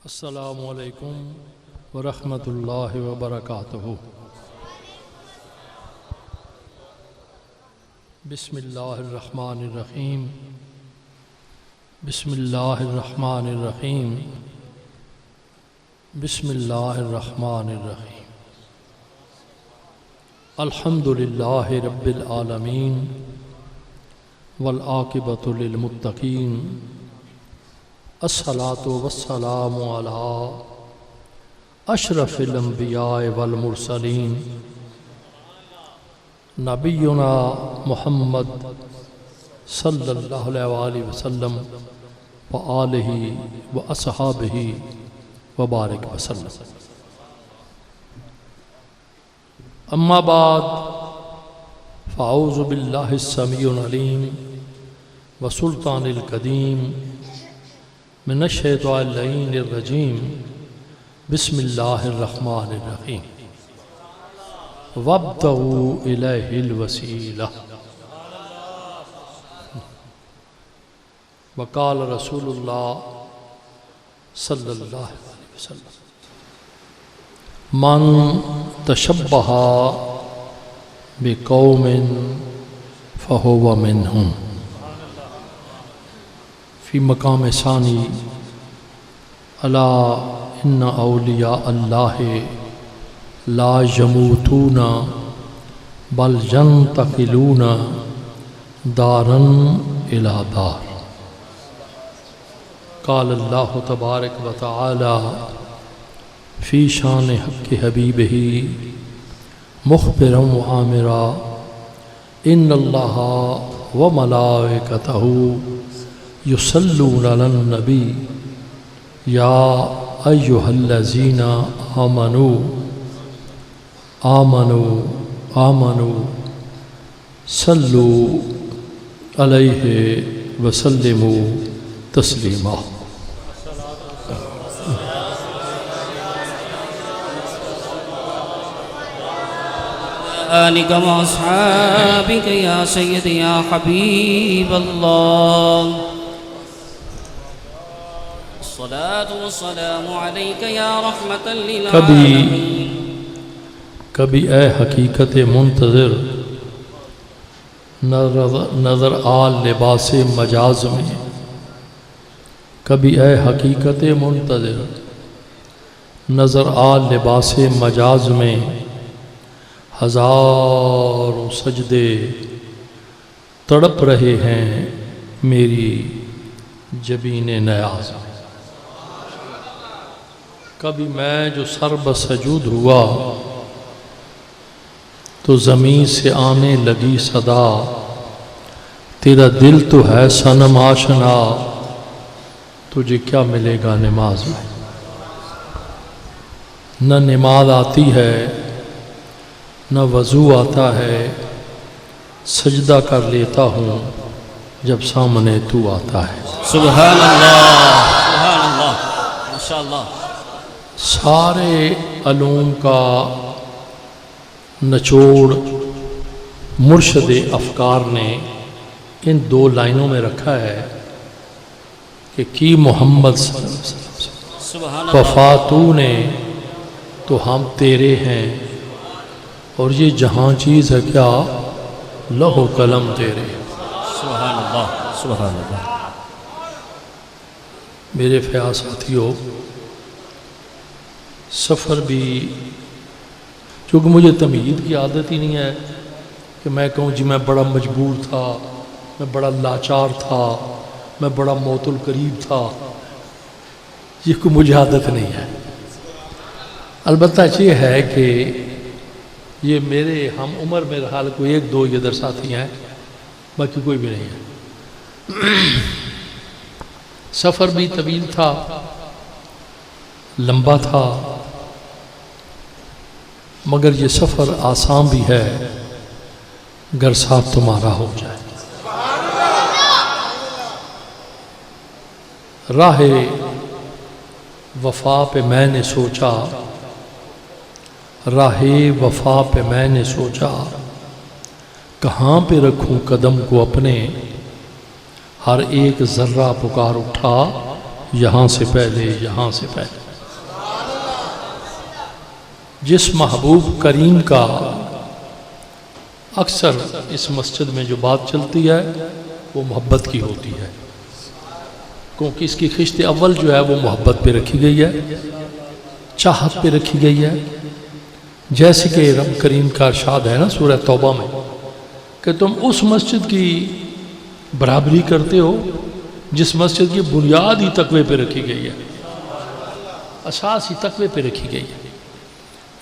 السلام علیکم ورحمۃ اللہ وبرکاتہ۔ بسم اللہ الرحمن الرحیم۔ بسم اللہ الرحمن الرحیم۔ بسم اللہ الرحمن الرحیم۔ الحمد للہ رب العالمین والعاقبۃ للمتقین، الصلاۃ والسلام علی اشرف الانبیاء والمرسلین، نبینا محمد صلی اللہ علیہ وآلہ وسلم وآلہ واصحابہ وبارک وسلم۔ اما بعد فاعوذ باللہ السمیع العلیم وسلطان القدیم من الشیطان اللعین الرجیم، بسم اللہ الرحمن الرحیم۔ وابتغوا الیہ الوسیلہ، وقال رسول اللہ صلی اللہ علیہ وسلم، من تشبہ بقوم فہو منہم۔ فی مقام ثانی، الا ان اولیاء اللہ لا یموتون بل ینتقلون دارا الی دار۔ قال اللہ تبارک و تعالی فی شان حق حبیبہ مخبرا و آمرا، ان اللہ و ملائکتہ یصلون علی النبی یا ایہا الذین آمنوا صلوا علیہ وسلموا تسلیما۔ آلک و اصحابک یا سیدی یا حبیب اللہ، الصلاة والسلام علیک یا رحمت للعالمین۔ کبھی اے حقیقت منتظر نظر آل لباس مجاز میں، کبھی اے حقیقت منتظر نظر آل لباس مجاز میں، ہزاروں سجدے تڑپ رہے ہیں میری جبین نیاز میں۔ کبھی میں جو سر بسجود ہوا تو زمین سے آنے لگی صدا، تیرا دل تو ہے صنم آشنا، تجھے کیا ملے گا نماز میں۔ نہ نماز آتی ہے نہ وضو آتا ہے، سجدہ کر لیتا ہوں جب سامنے تو آتا ہے۔ سبحان اللہ، سبحان اللہ، ماشاءاللہ۔ سارے علوم کا نچوڑ مرشد افکار نے ان دو لائنوں میں رکھا ہے کہ کی محمد صلی اللہ علیہ وسلم وفا تو نے تو ہم تیرے ہیں، اور یہ جہاں چیز ہے کیا لوح و قلم تیرے۔ سبحان اللہ، سبحان اللہ۔ میرے فیاض ساتھیو، سفر بھی چونکہ مجھے تمہید کی عادت ہی نہیں ہے کہ میں کہوں جی میں بڑا مجبور تھا، میں بڑا لاچار تھا، میں بڑا موت القریب تھا، یہ کوئی مجھے عادت نہیں ہے۔ البتہ یہ ہے کہ یہ میرے ہم عمر میرے حال کوئی ایک دو ادھر ساتھی ہیں، باقی کوئی بھی نہیں ہے۔ سفر بھی طویل تھا، لمبا تھا، مگر یہ سفر آسان بھی ہے گر ساتھ تمہارا ہو جائے۔ راہ وفا پہ میں نے سوچا، راہ وفا پہ میں نے سوچا، کہاں پہ رکھوں قدم کو اپنے، ہر ایک ذرہ پکار اٹھا یہاں سے پہلے، یہاں سے پہلے جس محبوب کریم کا اکثر اس مسجد میں جو بات چلتی ہے وہ محبت کی ہوتی ہے، کیونکہ اس کی خشت اول جو ہے وہ محبت پہ رکھی گئی ہے، چاہت پہ رکھی گئی ہے. جیسے کہ رب کریم کا ارشاد ہے نا سورہ توبہ میں کہ تم اس مسجد کی برابری کرتے ہو جس مسجد کی بنیاد ہی تقوی پہ رکھی گئی ہے، اساس ہی تقوی پہ رکھی گئی ہے.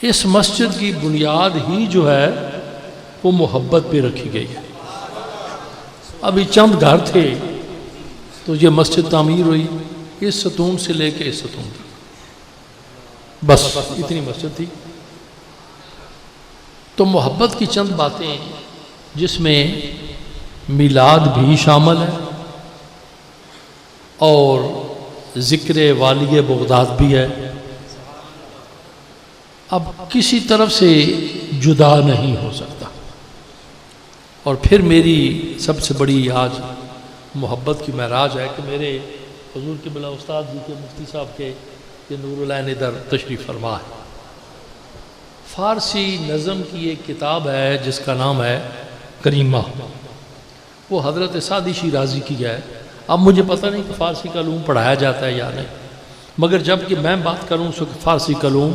اس مسجد کی بنیاد ہی جو ہے وہ محبت پہ رکھی گئی ہے. ابھی چند گھر تھے تو یہ مسجد تعمیر ہوئی، اس ستون سے لے کے اس ستون تک، بس اتنی مسجد تھی. تو محبت کی چند باتیں جس میں میلاد بھی شامل ہے اور ذکر والی بغداد بھی ہے، اب کسی طرف سے جدا نہیں ہو سکتا. اور پھر میری سب سے بڑی آج محبت کی معراج ہے کہ میرے حضور کے بلا استاد جی کے مفتی صاحب کے یہ نور العین ادھر تشریف فرما ہے. فارسی نظم کی ایک کتاب ہے جس کا نام ہے کریمہ، وہ حضرت سعدی شیرازی کی ہے. اب مجھے پتہ نہیں کہ فارسی کا علوم پڑھایا جاتا ہے یا نہیں، مگر جب کہ میں بات کروں اس وقت فارسی کا علوم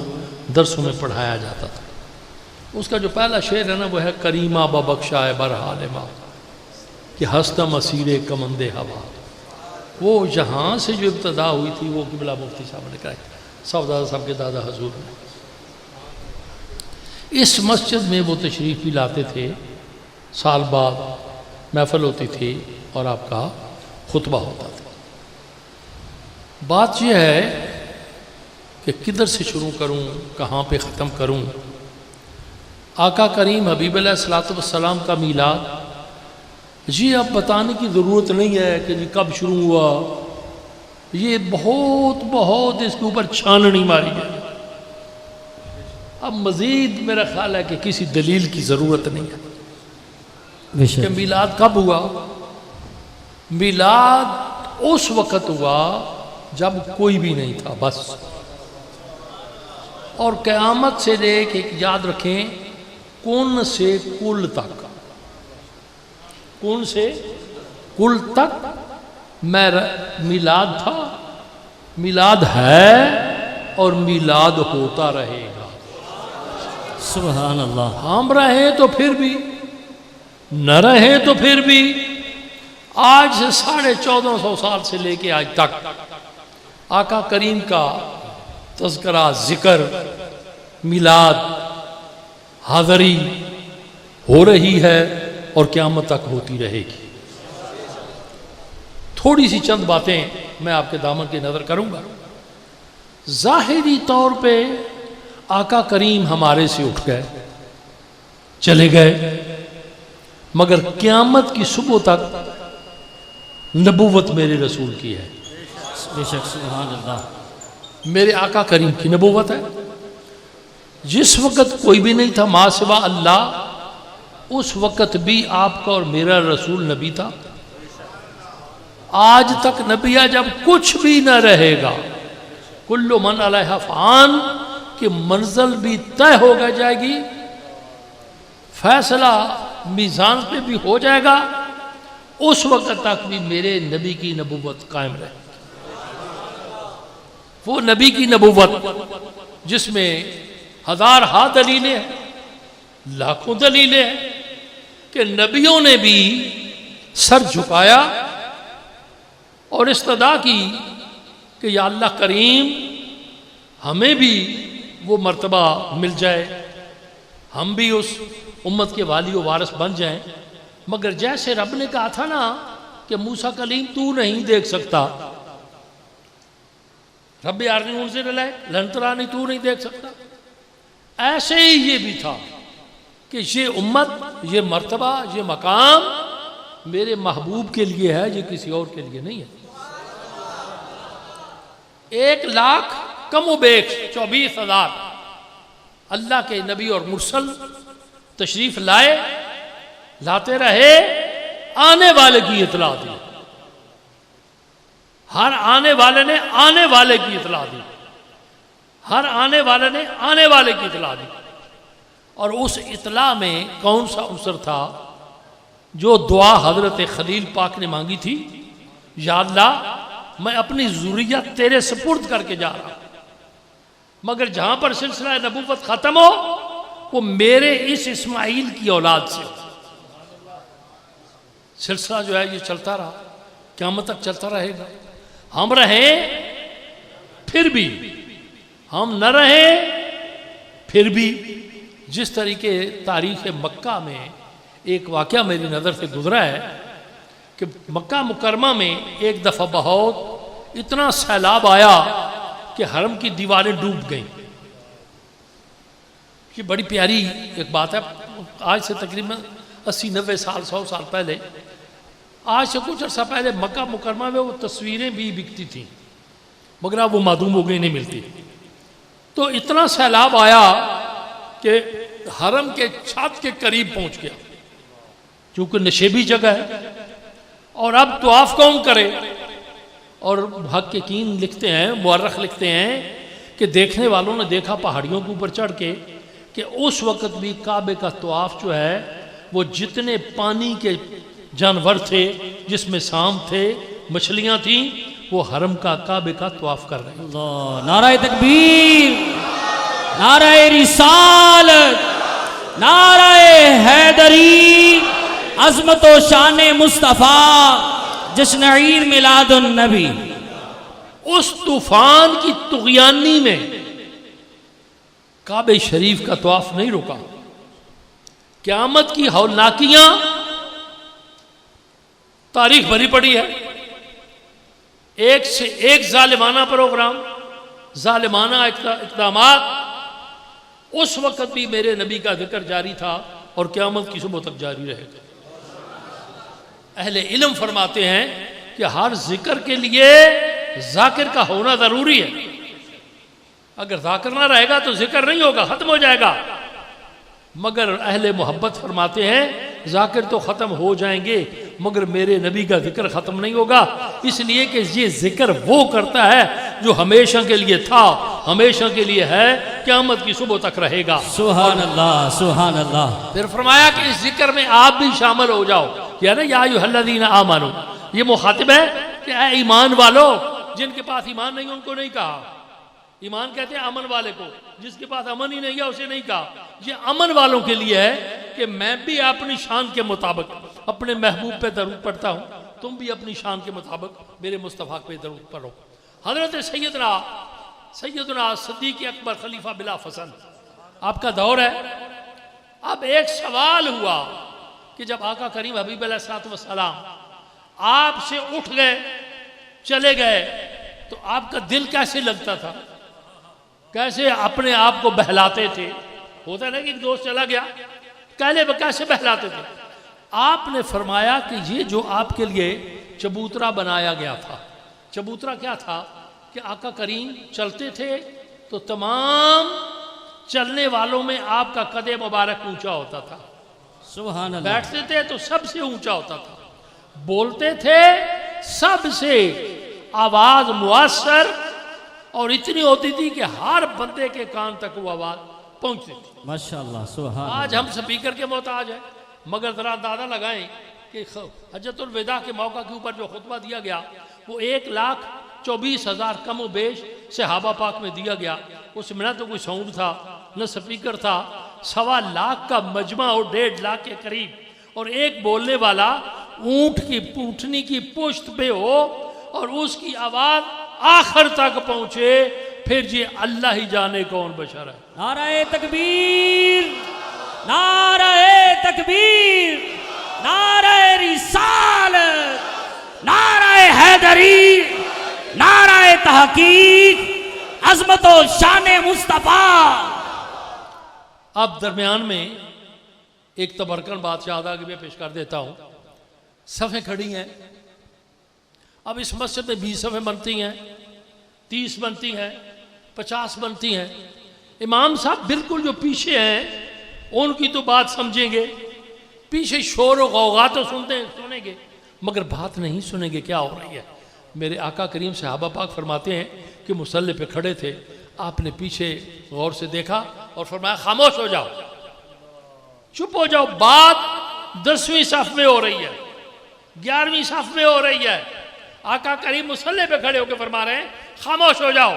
درسوں میں پڑھایا جاتا تھا. اس کا جو پہلا شعر ہے نا وہ ہے کریمہ ببخشائے برحال ما کہ ہستم اسیر کمند ہوا. وہ یہاں سے جو ابتدا ہوئی تھی وہ قبلہ مفتی صاحب نے کہا، صاحبزادہ صاحب کے دادا حضور نے. اس مسجد میں وہ تشریف بھی لاتے تھے، سال بعد محفل ہوتی تھی اور آپ کا خطبہ ہوتا تھا. بات یہ ہے کہ کدھر سے شروع کروں، کہاں پہ ختم کروں. آقا کریم حبیب علیہ الصلوۃ والسلام کا میلاد جی اب بتانے کی ضرورت نہیں ہے کہ جی کب شروع ہوا، یہ بہت اس کے اوپر چھاننی ماری ہے. اب مزید میرا خیال ہے کہ کسی دلیل کی ضرورت نہیں ہے کہ میلاد کب ہوا. میلاد اس وقت ہوا جب کوئی بھی نہیں تھا بس، اور قیامت سے لے کے یاد رکھیں کن سے کل تک، کن سے کل تک میلاد تھا، میلاد ہے اور میلاد ہوتا رہے گا. سبحان اللہ. ہم رہیں تو پھر بھی، نہ رہیں تو پھر بھی. آج سے 1450 سال سے لے کے آج تک آقا کریم کا تذکرہ، ذکر، میلاد، حاضری ہو رہی ہے اور قیامت تک ہوتی رہے گی. تھوڑی سی چند باتیں میں آپ کے دامن کی نظر کروں گا. ظاہری طور پہ آقا کریم ہمارے سے اٹھ گئے، چلے گئے، مگر قیامت کی صبح تک نبوت میرے رسول کی ہے. بے شک سبحان اللہ. میرے آقا کریم کی نبوت ہے. جس وقت کوئی بھی نہیں تھا ما سوا اللہ، اس وقت بھی آپ کا اور میرا رسول نبی تھا. آج تک نبی ہے، جب کچھ بھی نہ رہے گا کل من علیہ فان کہ منزل بھی طے ہو جائے گی، فیصلہ میزان پہ بھی ہو جائے گا، اس وقت تک بھی میرے نبی کی نبوت قائم رہے. وہ نبی کی نبوت جس میں ہزارہا دلیلیں ہیں، لاکھوں دلیلیں ہیں کہ نبیوں نے بھی سر جھکایا اور استدعا کی کہ یا اللہ کریم ہمیں بھی وہ مرتبہ مل جائے، ہم بھی اس امت کے والی و وارث بن جائیں. مگر جیسے رب نے کہا تھا نا کہ موسیٰ کلیم تو نہیں دیکھ سکتا، رب ارنی انظر الیک لن ترانی، تو نہیں دیکھ سکتا، ایسے ہی یہ بھی تھا کہ یہ امت، یہ مرتبہ، یہ مقام میرے محبوب کے لیے ہے، یہ کسی اور کے لیے نہیں ہے. 1,00,000 کم و بیش 24,000 اللہ کے نبی اور مرسل تشریف لائے، لاتے رہے، آنے والے کی اطلاع دی. ہر آنے والے نے آنے والے کی اطلاع دی، ہر آنے والے نے آنے والے کی اطلاع دی. اور اس اطلاع میں کون سا عنصر تھا؟ جو دعا حضرت خلیل پاک نے مانگی تھی، یا اللہ میں اپنی ذریت تیرے سپرد کر کے جا رہا ہوں، مگر جہاں پر سلسلہ نبوت ختم ہو وہ میرے اس اسماعیل کی اولاد سے. سلسلہ جو ہے یہ چلتا رہا، قیامت تک چلتا رہے گا. ہم رہیں پھر بھی، ہم نہ رہیں پھر بھی. جس طریقے تاریخ مکہ میں ایک واقعہ میری نظر سے گزرا ہے کہ مکہ مکرمہ میں ایک دفعہ بہت اتنا سیلاب آیا کہ حرم کی دیواریں ڈوب گئیں. یہ بڑی پیاری ایک بات ہے. آج سے تقریباً 80-90 سال 100 سال پہلے، آج سے کچھ عرصہ پہلے مکہ مکرمہ میں وہ تصویریں بھی بکتی تھیں، مگر اب وہ معدوم ہو گئی، نہیں ملتی. تو اتنا سیلاب آیا کہ حرم کے چھت کے قریب پہنچ گیا، چونکہ نشیبی جگہ ہے. اور اب طواف کون کرے؟ اور محققین لکھتے ہیں، مورخ لکھتے ہیں کہ دیکھنے والوں نے دیکھا پہاڑیوں کے اوپر چڑھ کے کہ اس وقت بھی کعبے کا طواف جو ہے وہ جتنے پانی کے جانور تھے، جس میں سام تھے، مچھلیاں تھیں، وہ حرم کا کعبے کا طواف کر رہے ہیں. اللہ، نعرہ تکبیر، نعرہ رسالت، نعرہ حیدری، عظمت و شان مصطفیٰ، جشن عید میلاد النبی. اس طوفان کی طغیانی میں کعبہ شریف کا طواف نہیں رکا. قیامت کی ہولناکیاں تاریخ بھری پڑی ہے. ایک سے ایک ظالمانہ پروگرام، ظالمانہ اقدامات. اس وقت بھی میرے نبی کا ذکر جاری تھا اور قیامت کی صبح تک جاری رہے گا. اہل علم فرماتے ہیں کہ ہر ذکر کے لیے ذاکر کا ہونا ضروری ہے. اگر ذاکر نہ رہے گا تو ذکر نہیں ہوگا، ختم ہو جائے گا. مگر اہل محبت فرماتے ہیں ذاکر تو ختم ہو جائیں گے مگر میرے نبی کا ذکر ختم نہیں ہوگا، اس لیے کہ یہ ذکر وہ کرتا ہے جو ہمیشہ کے لیے تھا، ہمیشہ کے لیے ہے، قیامت کی صبح تک رہے گا. سبحان اللہ، سبحان اللہ. پھر فرمایا کہ اس ذکر میں آپ بھی شامل ہو جاؤ. یعنی یا ایھا الذین آمنو، یہ مخاطب ہے کہ اے ایمان والو. جن کے پاس ایمان نہیں ان کو نہیں کہا. ایمان کہتے ہیں امن والے کو، جس کے پاس امن ہی نہیں ہے اسے نہیں کہا. یہ امن والوں کے لیے ہے کہ میں بھی اپنی شان کے مطابق اپنے محبوب پہ درود پڑھتا ہوں، تم بھی اپنی شان کے مطابق میرے مصطفیٰ پہ درود پڑھو. حضرت سیدنا صدیق اکبر خلیفہ بلا فصل، آپ کا دور ہے. اب ایک سوال ہوا کہ جب آقا کریم حبیب علیہ السلام آپ سے اٹھ گئے، چلے گئے، تو آپ کا دل کیسے لگتا تھا؟ کیسے اپنے آپ کو بہلاتے تھے؟ ہوتا ہے نا کہ ایک دوست چلا گیا، کہلے کیسے بہلاتے تھے؟ آپ نے فرمایا کہ یہ جو آپ کے لیے چبوترا بنایا گیا تھا. چبوترا کیا تھا کہ آقا کریم چلتے تھے تو تمام چلنے والوں میں آپ کا قد مبارک اونچا ہوتا تھا. سبحان اللہ. بیٹھتے تھے تو سب سے اونچا ہوتا تھا. بولتے تھے سب سے آواز مؤثر اور اتنی ہوتی تھی کہ ہر بندے کے کان تک وہ آواز پہنچتی تھی. ماشاءاللہ، سبحان اللہ. آج ہم سپیکر کے محتاج ہیں، مگر ذرا اندازہ لگائیں کہ حجۃ الوداع کے موقع کے اوپر جو خطبہ دیا گیا وہ 1,24,000 کم و بیش صحابہ پاک میں دیا گیا. اس میں نہ تو کوئی ساؤنڈ تھا نہ سپیکر تھا. 1.25 لاکھ کا مجمع اور 1.5 لاکھ کے قریب، اور ایک بولنے والا اونٹ کی پوٹھنی کی پشت پہ ہو اور اس کی آواز آخر تک پہنچے. پھر یہ اللہ ہی جانے کون بشر ہے. نعرہ تکبیر، نعرہ تکبیر، نعرہ رسالت، نعرہ حیدری، نعرہ تحقیق، عظمت و شان مصطفیٰ. اب درمیان میں ایک تبرکن بات یاد آگے میں پیش کر دیتا ہوں. صفیں کھڑی ہیں. اب اس مسجد میں 20 صفیں بنتی ہیں، 30 بنتی ہیں، 50 بنتی ہیں. امام صاحب بالکل جو پیچھے ہیں ان کی تو بات سمجھیں گے، پیچھے شور و غوغا تو سنیں گے مگر بات نہیں سنیں گے کیا ہو رہی ہے. میرے آقا کریم صحابہ پاک فرماتے ہیں کہ مصلی پہ کھڑے تھے، آپ نے پیچھے غور سے دیکھا اور فرمایا خاموش ہو جاؤ، چپ ہو جاؤ، بات 10ویں صف میں ہو رہی ہے، 11ویں صف میں ہو رہی ہے۔ آقا کریم مصلی پہ کھڑے ہو کے فرما رہے ہیں خاموش ہو جاؤ۔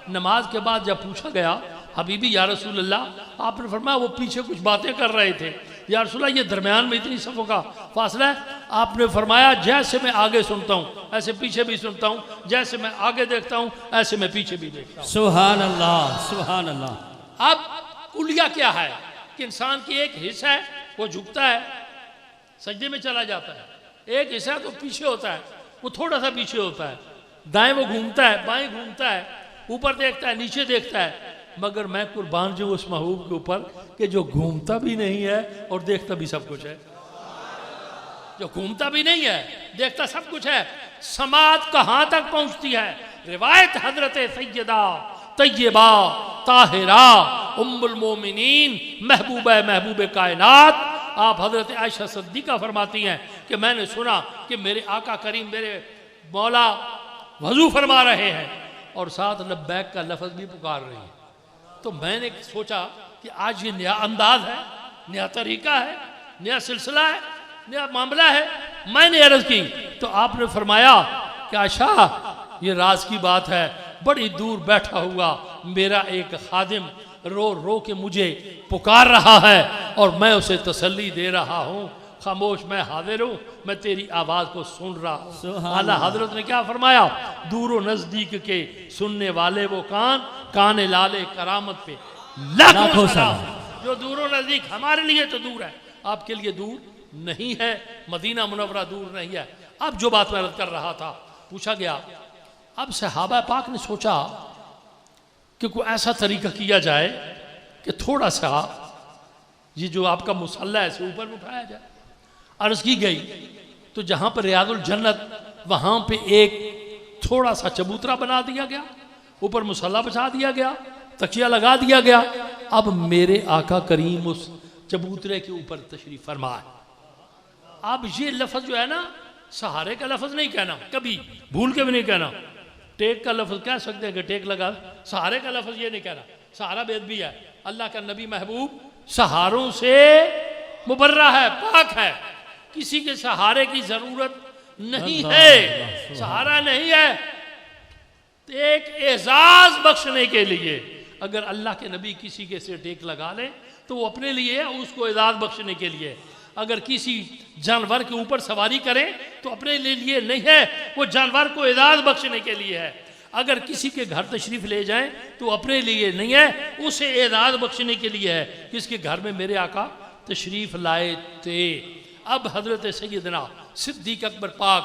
نماز کے بعد جب پوچھا گیا حبیبی یا رسول اللہ، آپ نے فرمایا وہ پیچھے کچھ باتیں کر رہے تھے، یا رسول اللہ یہ درمیان میں اتنی صفوں کا فاصلہ ہے؟ آپ نے فرمایا جیسے میں آگے سنتا ہوں ایسے پیچھے بھی سنتا ہوں، جیسے میں آگے دیکھتا ہوں ایسے میں پیچھے بھی دیکھتا ہوں۔ سبحان اللہ سبحان اللہ۔ اب کلیہ کیا ہے کہ انسان کی ایک حصہ ہے وہ جھکتا ہے سجدے میں چلا جاتا ہے، ایک حصہ تو پیچھے ہوتا ہے وہ تھوڑا سا پیچھے ہوتا ہے، دائیں وہ گھومتا ہے بائیں گھومتا ہے، اوپر دیکھتا ہے نیچے دیکھتا ہے، مگر میں قربان جو اس محبوب کے اوپر کہ جو گھومتا بھی نہیں ہے اور دیکھتا بھی سب کچھ ہے، جو گھومتا بھی نہیں ہے دیکھتا سب کچھ ہے۔ سماعت کہاں تک پہنچتی ہے؟ روایت حضرت سیدہ طیبہ طاہرہ ام المومنین محبوب کائنات آپ حضرت عائشہ صدیقہ فرماتی ہیں کہ میں نے سنا کہ میرے آقا کریم میرے مولا وضو فرما رہے ہیں اور ساتھ لبیک کا لفظ بھی پکار رہی ہے، تو میں نے سوچا کہ آج یہ نیا انداز ہے، نیا طریقہ ہے، نیا سلسلہ ہے، نیا معاملہ ہے۔ میں نے عرض کی تو آپ نے فرمایا کہ عائشہ یہ راز کی بات ہے، بڑی دور بیٹھا ہوا میرا ایک خادم رو رو کے مجھے پکار رہا ہے اور میں اسے تسلی دے رہا ہوں، خاموش میں حاضر ہوں، میں تیری آواز کو سن رہا ہوں۔ اعلیٰ حضرت نے کیا فرمایا؟ دور و نزدیک کے سننے والے وہ کان لالے کرامت پہ لاکھوں سلام۔ جو دور و نزدیک ہمارے لیے تو دور ہے، آپ کے لیے دور نہیں ہے، مدینہ منورہ دور نہیں ہے۔ اب جو بات میں عرض کر رہا تھا پوچھا گیا، اب صحابہ پاک نے سوچا کہ کوئی ایسا طریقہ کیا جائے کہ تھوڑا سا یہ جو آپ کا مصلی ہے اسے اوپر اٹھایا جائے۔ عرض کی گئی تو جہاں پر ریاض الجنت وہاں پہ ایک تھوڑا سا چبوترا بنا دیا گیا، اوپر مصلی بچھا دیا گیا، تکیہ لگا دیا گیا۔ اب میرے آقا کریم اس چبوترے کے اوپر تشریف فرما ہے۔ اب یہ لفظ جو ہے نا سہارے کا لفظ نہیں کہنا، کبھی بھول کے بھی نہیں کہنا۔ ٹیک کا لفظ کہہ سکتے ہیں کہ ٹیک لگا، سہارے کا لفظ یہ نہیں کہنا، سہارا بے ادبی ہے۔ اللہ کا نبی محبوب سہاروں سے مبرہ ہے، پاک ہے، کسی کے سہارے کی ضرورت نہیں ہے، سہارا نہیں ہے۔ ایک اعزاز بخشنے کے لیے اگر اللہ کے نبی کسی کے سے ٹیک لگا لیں تو وہ اپنے لیے ہے، اس کو اعزاز بخشنے کے لیے۔ اگر کسی جانور کے اوپر سواری کریں تو اپنے لیے نہیں ہے، وہ جانور کو اعزاز بخشنے کے لیے ہے۔ اگر کسی کے گھر تشریف لے جائیں تو اپنے لیے نہیں ہے، اسے اعزاز بخشنے کے لیے ہے، جس کے گھر میں میرے آقا تشریف لائے تھے۔ اب حضرت سیدنا صدیق اکبر پاک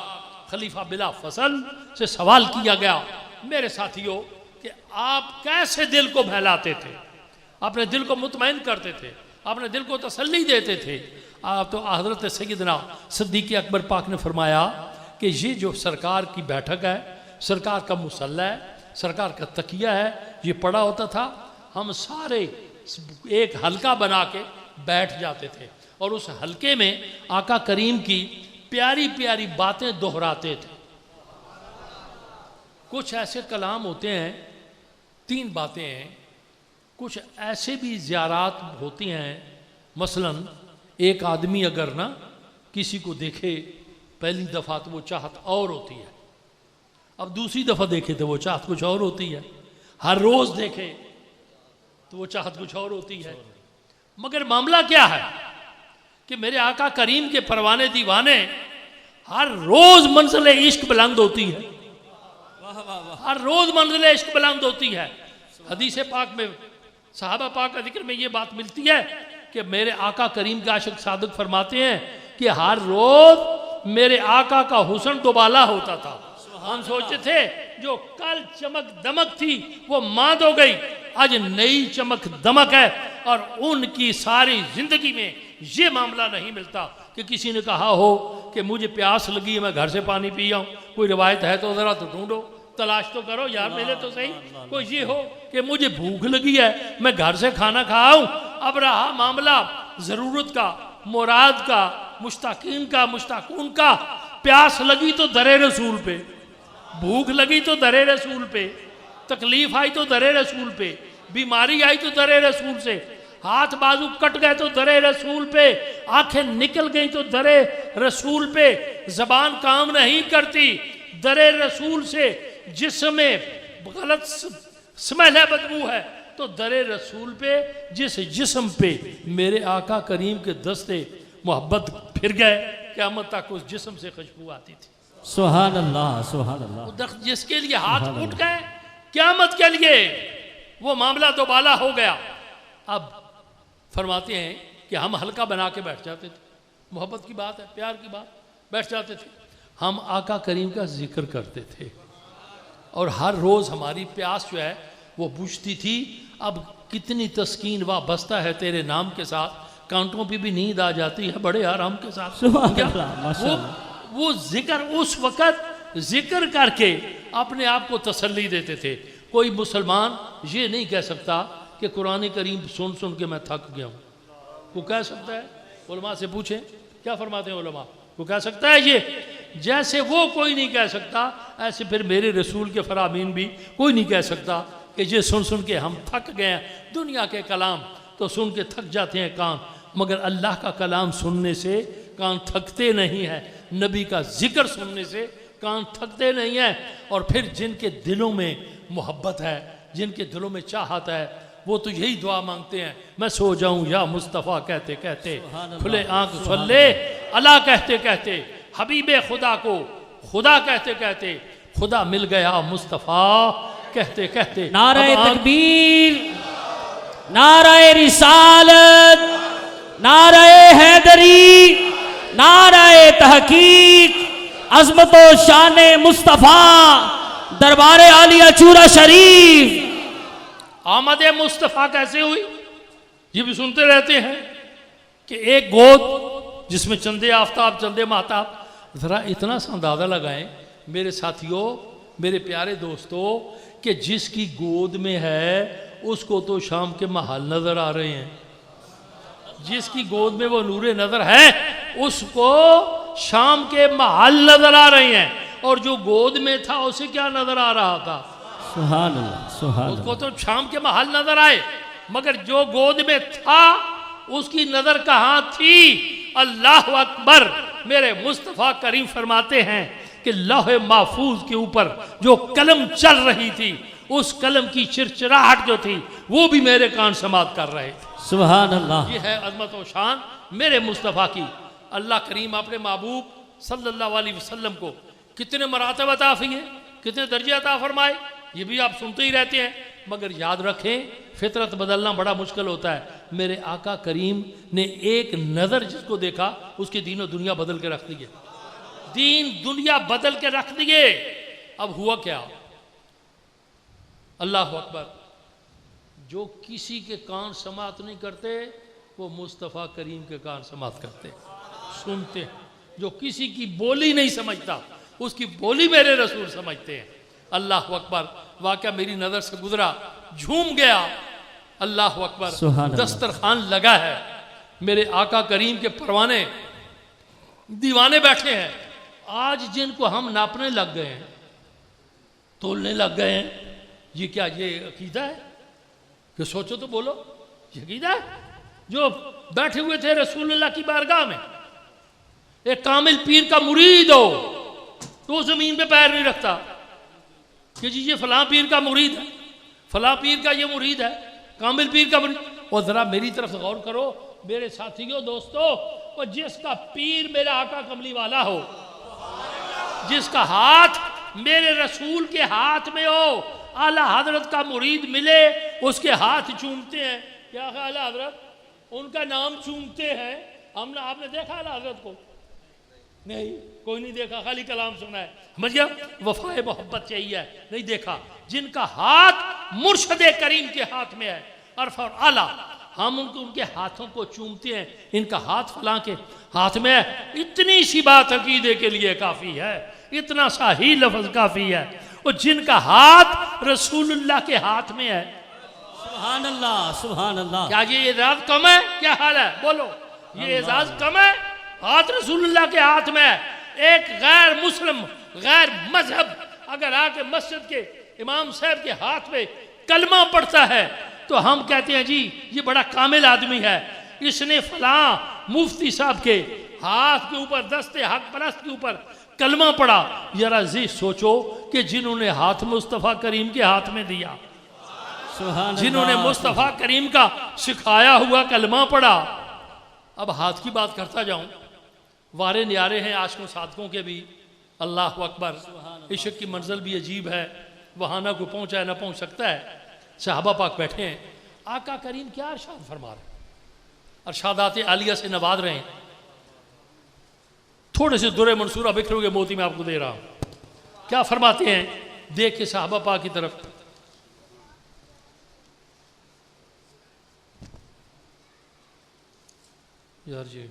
خلیفہ بلا فصل سے سوال کیا گیا، میرے ساتھیوں کہ آپ کیسے دل کو بہلاتے تھے، اپنے دل کو مطمئن کرتے تھے، اپنے دل کو تسلی دیتے تھے؟ آپ تو حضرت سیدنا صدیق اکبر پاک نے فرمایا کہ یہ جو سرکار کی بیٹھک ہے، سرکار کا مصلی ہے، سرکار کا تکیہ ہے، یہ پڑا ہوتا تھا، ہم سارے ایک حلقہ بنا کے بیٹھ جاتے تھے اور اس حلقے میں آقا کریم کی پیاری پیاری باتیں دہراتے تھے۔ کچھ ایسے کلام ہوتے ہیں، 3 باتیں ہیں، کچھ ایسے بھی زیارات ہوتی ہیں، مثلاً ایک آدمی اگر نا کسی کو دیکھے پہلی دفعہ تو وہ چاہت اور ہوتی ہے، اب دوسری دفعہ دیکھے تو وہ چاہت کچھ اور ہوتی ہے، ہر روز دیکھے تو وہ چاہت کچھ اور ہوتی ہے۔ مگر معاملہ کیا ہے کہ میرے آقا کریم کے پروانے دیوانے ہر روز منزل عشق بلند ہوتی ہے، ہر روز منزل عشق بلند ہوتی ہے۔ حدیث پاک میں صحابہ پاک کا ذکر میں یہ بات ملتی ہے کہ میرے آقا کریم کے عاشق صادق فرماتے ہیں کہ ہر روز میرے آقا کا حسن دوبالا ہوتا تھا۔ ہم سوچتے تھے جو کل چمک دمک تھی وہ ماند ہو گئی، آج نئی چمک دمک ہے، اور ان کی ساری زندگی میں یہ معاملہ نہیں ملتا کہ کسی نے کہا ہو کہ مجھے پیاس لگی ہے میں گھر سے پانی پی آؤں۔ کوئی روایت ہے تو ذرا تو ڈھونڈو، تلاش تو کرو یار ملے تو صحیح۔ کوئی یہ ہو کہ مجھے بھوک لگی ہے میں گھر سے کھانا کھاؤں۔ اب رہا معاملہ ضرورت کا، مراد کا، مشتاقین کا، مشتاقون کا، پیاس لگی تو در رسول پہ، بھوک لگی تو درے رسول پہ، تکلیف آئی تو درے رسول پہ، بیماری آئی تو درے رسول سے، ہاتھ بازو کٹ گئے تو درے رسول پہ، آنکھیں نکل گئیں تو درے رسول پہ، زبان کام نہیں کرتی درے رسول سے، جسم میں غلط سمیل ہے، بدبو ہے تو درے رسول پہ، جس جسم پہ میرے آقا کریم کے دستے محبت پھر گئے قیامت تک اس جسم سے خوشبو آتی تھی۔ سبحان اللہ سبحان اللہ۔ وہ درخت جس کے لیے ہاتھ اٹھ گئے قیامت کے لیے، وہ معاملہ تو بالا ہو گیا۔ اب فرماتے ہیں کہ ہم حلقہ بنا کے بیٹھ جاتے تھے، محبت کی بات ہے، پیار کی بات، بیٹھ جاتے تھے، ہم آقا کریم کا ذکر کرتے تھے، اور ہر روز ہماری پیاس جو ہے وہ بجھتی تھی۔ اب کتنی تسکین وابستہ ہے تیرے نام کے ساتھ، کانٹوں پہ بھی نیند آ جاتی ہے بڑے آرام کے ساتھ۔ سبحان اللہ، ماشاء اللہ۔ وہ ذکر اس وقت ذکر کر کے اپنے آپ کو تسلی دیتے تھے۔ کوئی مسلمان یہ نہیں کہہ سکتا کہ قرآن کریم سن سن کے میں تھک گیا ہوں، وہ کہہ سکتا ہے؟ علماء سے پوچھیں کیا فرماتے ہیں علماء، وہ کہہ سکتا ہے یہ؟ جیسے وہ کوئی نہیں کہہ سکتا، ایسے پھر میرے رسول کے فرامین بھی کوئی نہیں کہہ سکتا کہ یہ سن سن کے ہم تھک گئے ہیں۔ دنیا کے کلام تو سن کے تھک جاتے ہیں کان، مگر اللہ کا کلام سننے سے کان تھکتے نہیں ہیں، نبی کا ذکر سننے سے کان تھکتے نہیں ہیں۔ اور پھر جن کے دلوں میں محبت ہے، جن کے دلوں میں چاہت ہے، وہ تو یہی دعا مانگتے ہیں، میں سو جاؤں یا مصطفیٰ کہتے کہتے، کھلے آنکھ صلی اللہ کہتے کہتے، حبیب خدا کو خدا کہتے کہتے، خدا مل گیا مصطفیٰ کہتے کہتے۔ نعرہ تکبیر، نعرہ رسالت، نعرہ حیدری، نعرہ تحقیق، عظمت و شان مصطفیٰ، دربار عالیہ چورا شریف۔ آمد مصطفیٰ کیسے ہوئی؟ یہ بھی سنتے رہتے ہیں کہ ایک گود جس میں چندے آفتاب چندے مہتاب، ذرا اتنا سا اندازہ لگائیں میرے ساتھیوں، میرے پیارے دوستو، کہ جس کی گود میں ہے اس کو تو شام کے محل نظر آ رہے ہیں، جس کی گود میں وہ نور نظر ہے اس کو شام کے محل نظر آ رہے ہیں، اور جو گود میں تھا اسے کیا نظر آ رہا تھا؟ سبحان اللہ سبحان اس اللہ۔ کو تو شام کے محل نظر آئے، مگر جو گود میں تھا اس کی نظر کہاں تھی؟ اللہ اکبر۔ میرے مصطفیٰ کریم فرماتے ہیں کہ لوح محفوظ کے اوپر جو قلم چل رہی تھی، اس قلم کی چرچراہٹ جو تھی وہ بھی میرے کان سماعت کر رہے تھے۔ سبحان اللہ۔ یہ ہے عظمت و شان میرے مصطفیٰ کی۔ اللہ کریم اپنے محبوب صلی اللہ علیہ وسلم کو کتنے مراتب عطا فرمائے، کتنے درجے عطا فرمائے، یہ بھی آپ سنتے ہی رہتے ہیں، مگر یاد رکھیں فطرت بدلنا بڑا مشکل ہوتا ہے۔ میرے آقا کریم نے ایک نظر جس کو دیکھا اس کے دین و دنیا بدل کے رکھ دیے، دین دنیا بدل کے رکھ دیے۔ اب ہوا کیا؟ اللہ اکبر۔ جو کسی کے کان سماعت نہیں کرتے وہ مصطفیٰ کریم کے کان سماعت کرتے، سنتے ہیں۔ جو کسی کی بولی نہیں سمجھتا اس کی بولی میرے رسول سمجھتے ہیں۔ اللہ اکبر۔ واقعہ میری نظر سے گزرا، جھوم گیا۔ اللہ اکبر۔ سبحان اللہ۔ دسترخوان لگا ہے، میرے آقا کریم کے پروانے دیوانے بیٹھے ہیں۔ آج جن کو ہم ناپنے لگ گئے ہیں، تولنے لگ گئے ہیں، یہ کیا یہ عقیدہ ہے؟ کہ سوچو تو بولو، یہ عقیدہ ہے؟ جو بیٹھے ہوئے تھے رسول اللہ کی بارگاہ میں، ایک کامل پیر کا مرید ہو تو زمین پہ پیر نہیں رکھتا کہ جی یہ فلاں پیر کا مرید ہے، فلاں پیر کا یہ مرید ہے، کامل پیر کا مرید۔ اور ذرا میری طرف غور کرو میرے ساتھیوں دوستو، اور جس کا پیر میرا آقا کملی والا ہو، جس کا ہاتھ میرے رسول کے ہاتھ میں ہو، اعلیٰ حضرت کا مرید ملے اس کے ہاتھ چومتے ہیں۔ کیا خیال ہے حضرت؟ ان کا نام چومتے ہیں۔ آپ نے دیکھا اعلیٰ حضرت کو؟ نہیں، کوئی نہیں دیکھا، خالی کلام سنا ہے۔ سمجھ گیا؟ وفائے محبت چاہیے، نہیں دیکھا۔ جن کا ہاتھ مرشد کریم کے ہاتھ میں ہے، عرف اور اعلیٰ، ہم ان کے ہاتھوں کو چومتے ہیں۔ ان کا ہاتھ فلاں کے ہاتھ میں ہے، اتنی سی بات عقیدے کے لیے کافی ہے، اتنا سا ہی لفظ کافی ہے۔ اور جن کا ہاتھ رسول اللہ کے ہاتھ میں ہے، سبحان اللہ سبحان اللہ۔ کیا یہ اعزاز کم ہے؟ کیا حال ہے؟ بولو، یہ اعزاز کم ہے؟ ہاتھ رسول اللہ کے ہاتھ میں ہے۔ ایک غیر مسلم، غیر مذہب، اگر آ کے مسجد کے امام صاحب کے ہاتھ میں کلمہ پڑھتا ہے تو ہم کہتے ہیں جی یہ بڑا کامل آدمی ہے، اس نے فلاں مفتی صاحب کے ہاتھ کے اوپر، دست حق پرست کے اوپر کلمہ پڑھا۔ ذرا سوچو کہ جنہوں نے ہاتھ مصطفیٰ کریم کے ہاتھ میں دیا، جنہوں نے مصطفیٰ کریم کا سکھایا ہوا کلمہ پڑھا۔ اب ہاتھ کی بات کرتا جاؤں، وارے نیارے ہیں عاشقوں صادقوں کے بھی، اللہ اکبر، عشق کی منزل بھی عجیب ہے، وہاں نہ کوئی پہنچا ہے نہ پہنچ سکتا ہے۔ صحابہ پاک بیٹھے ہیں، آقا کریم کیا ارشاد فرما رہے ہیں، ارشادات عالیہ سے نواز رہے ہیں۔ تھوڑے سے درے منصورہ بکھرے ہوئے موتی میں آپ کو دے رہا ہوں، کیا فرماتے ہیں، دیکھ کے صحابہ پاک کی طرف، یار جی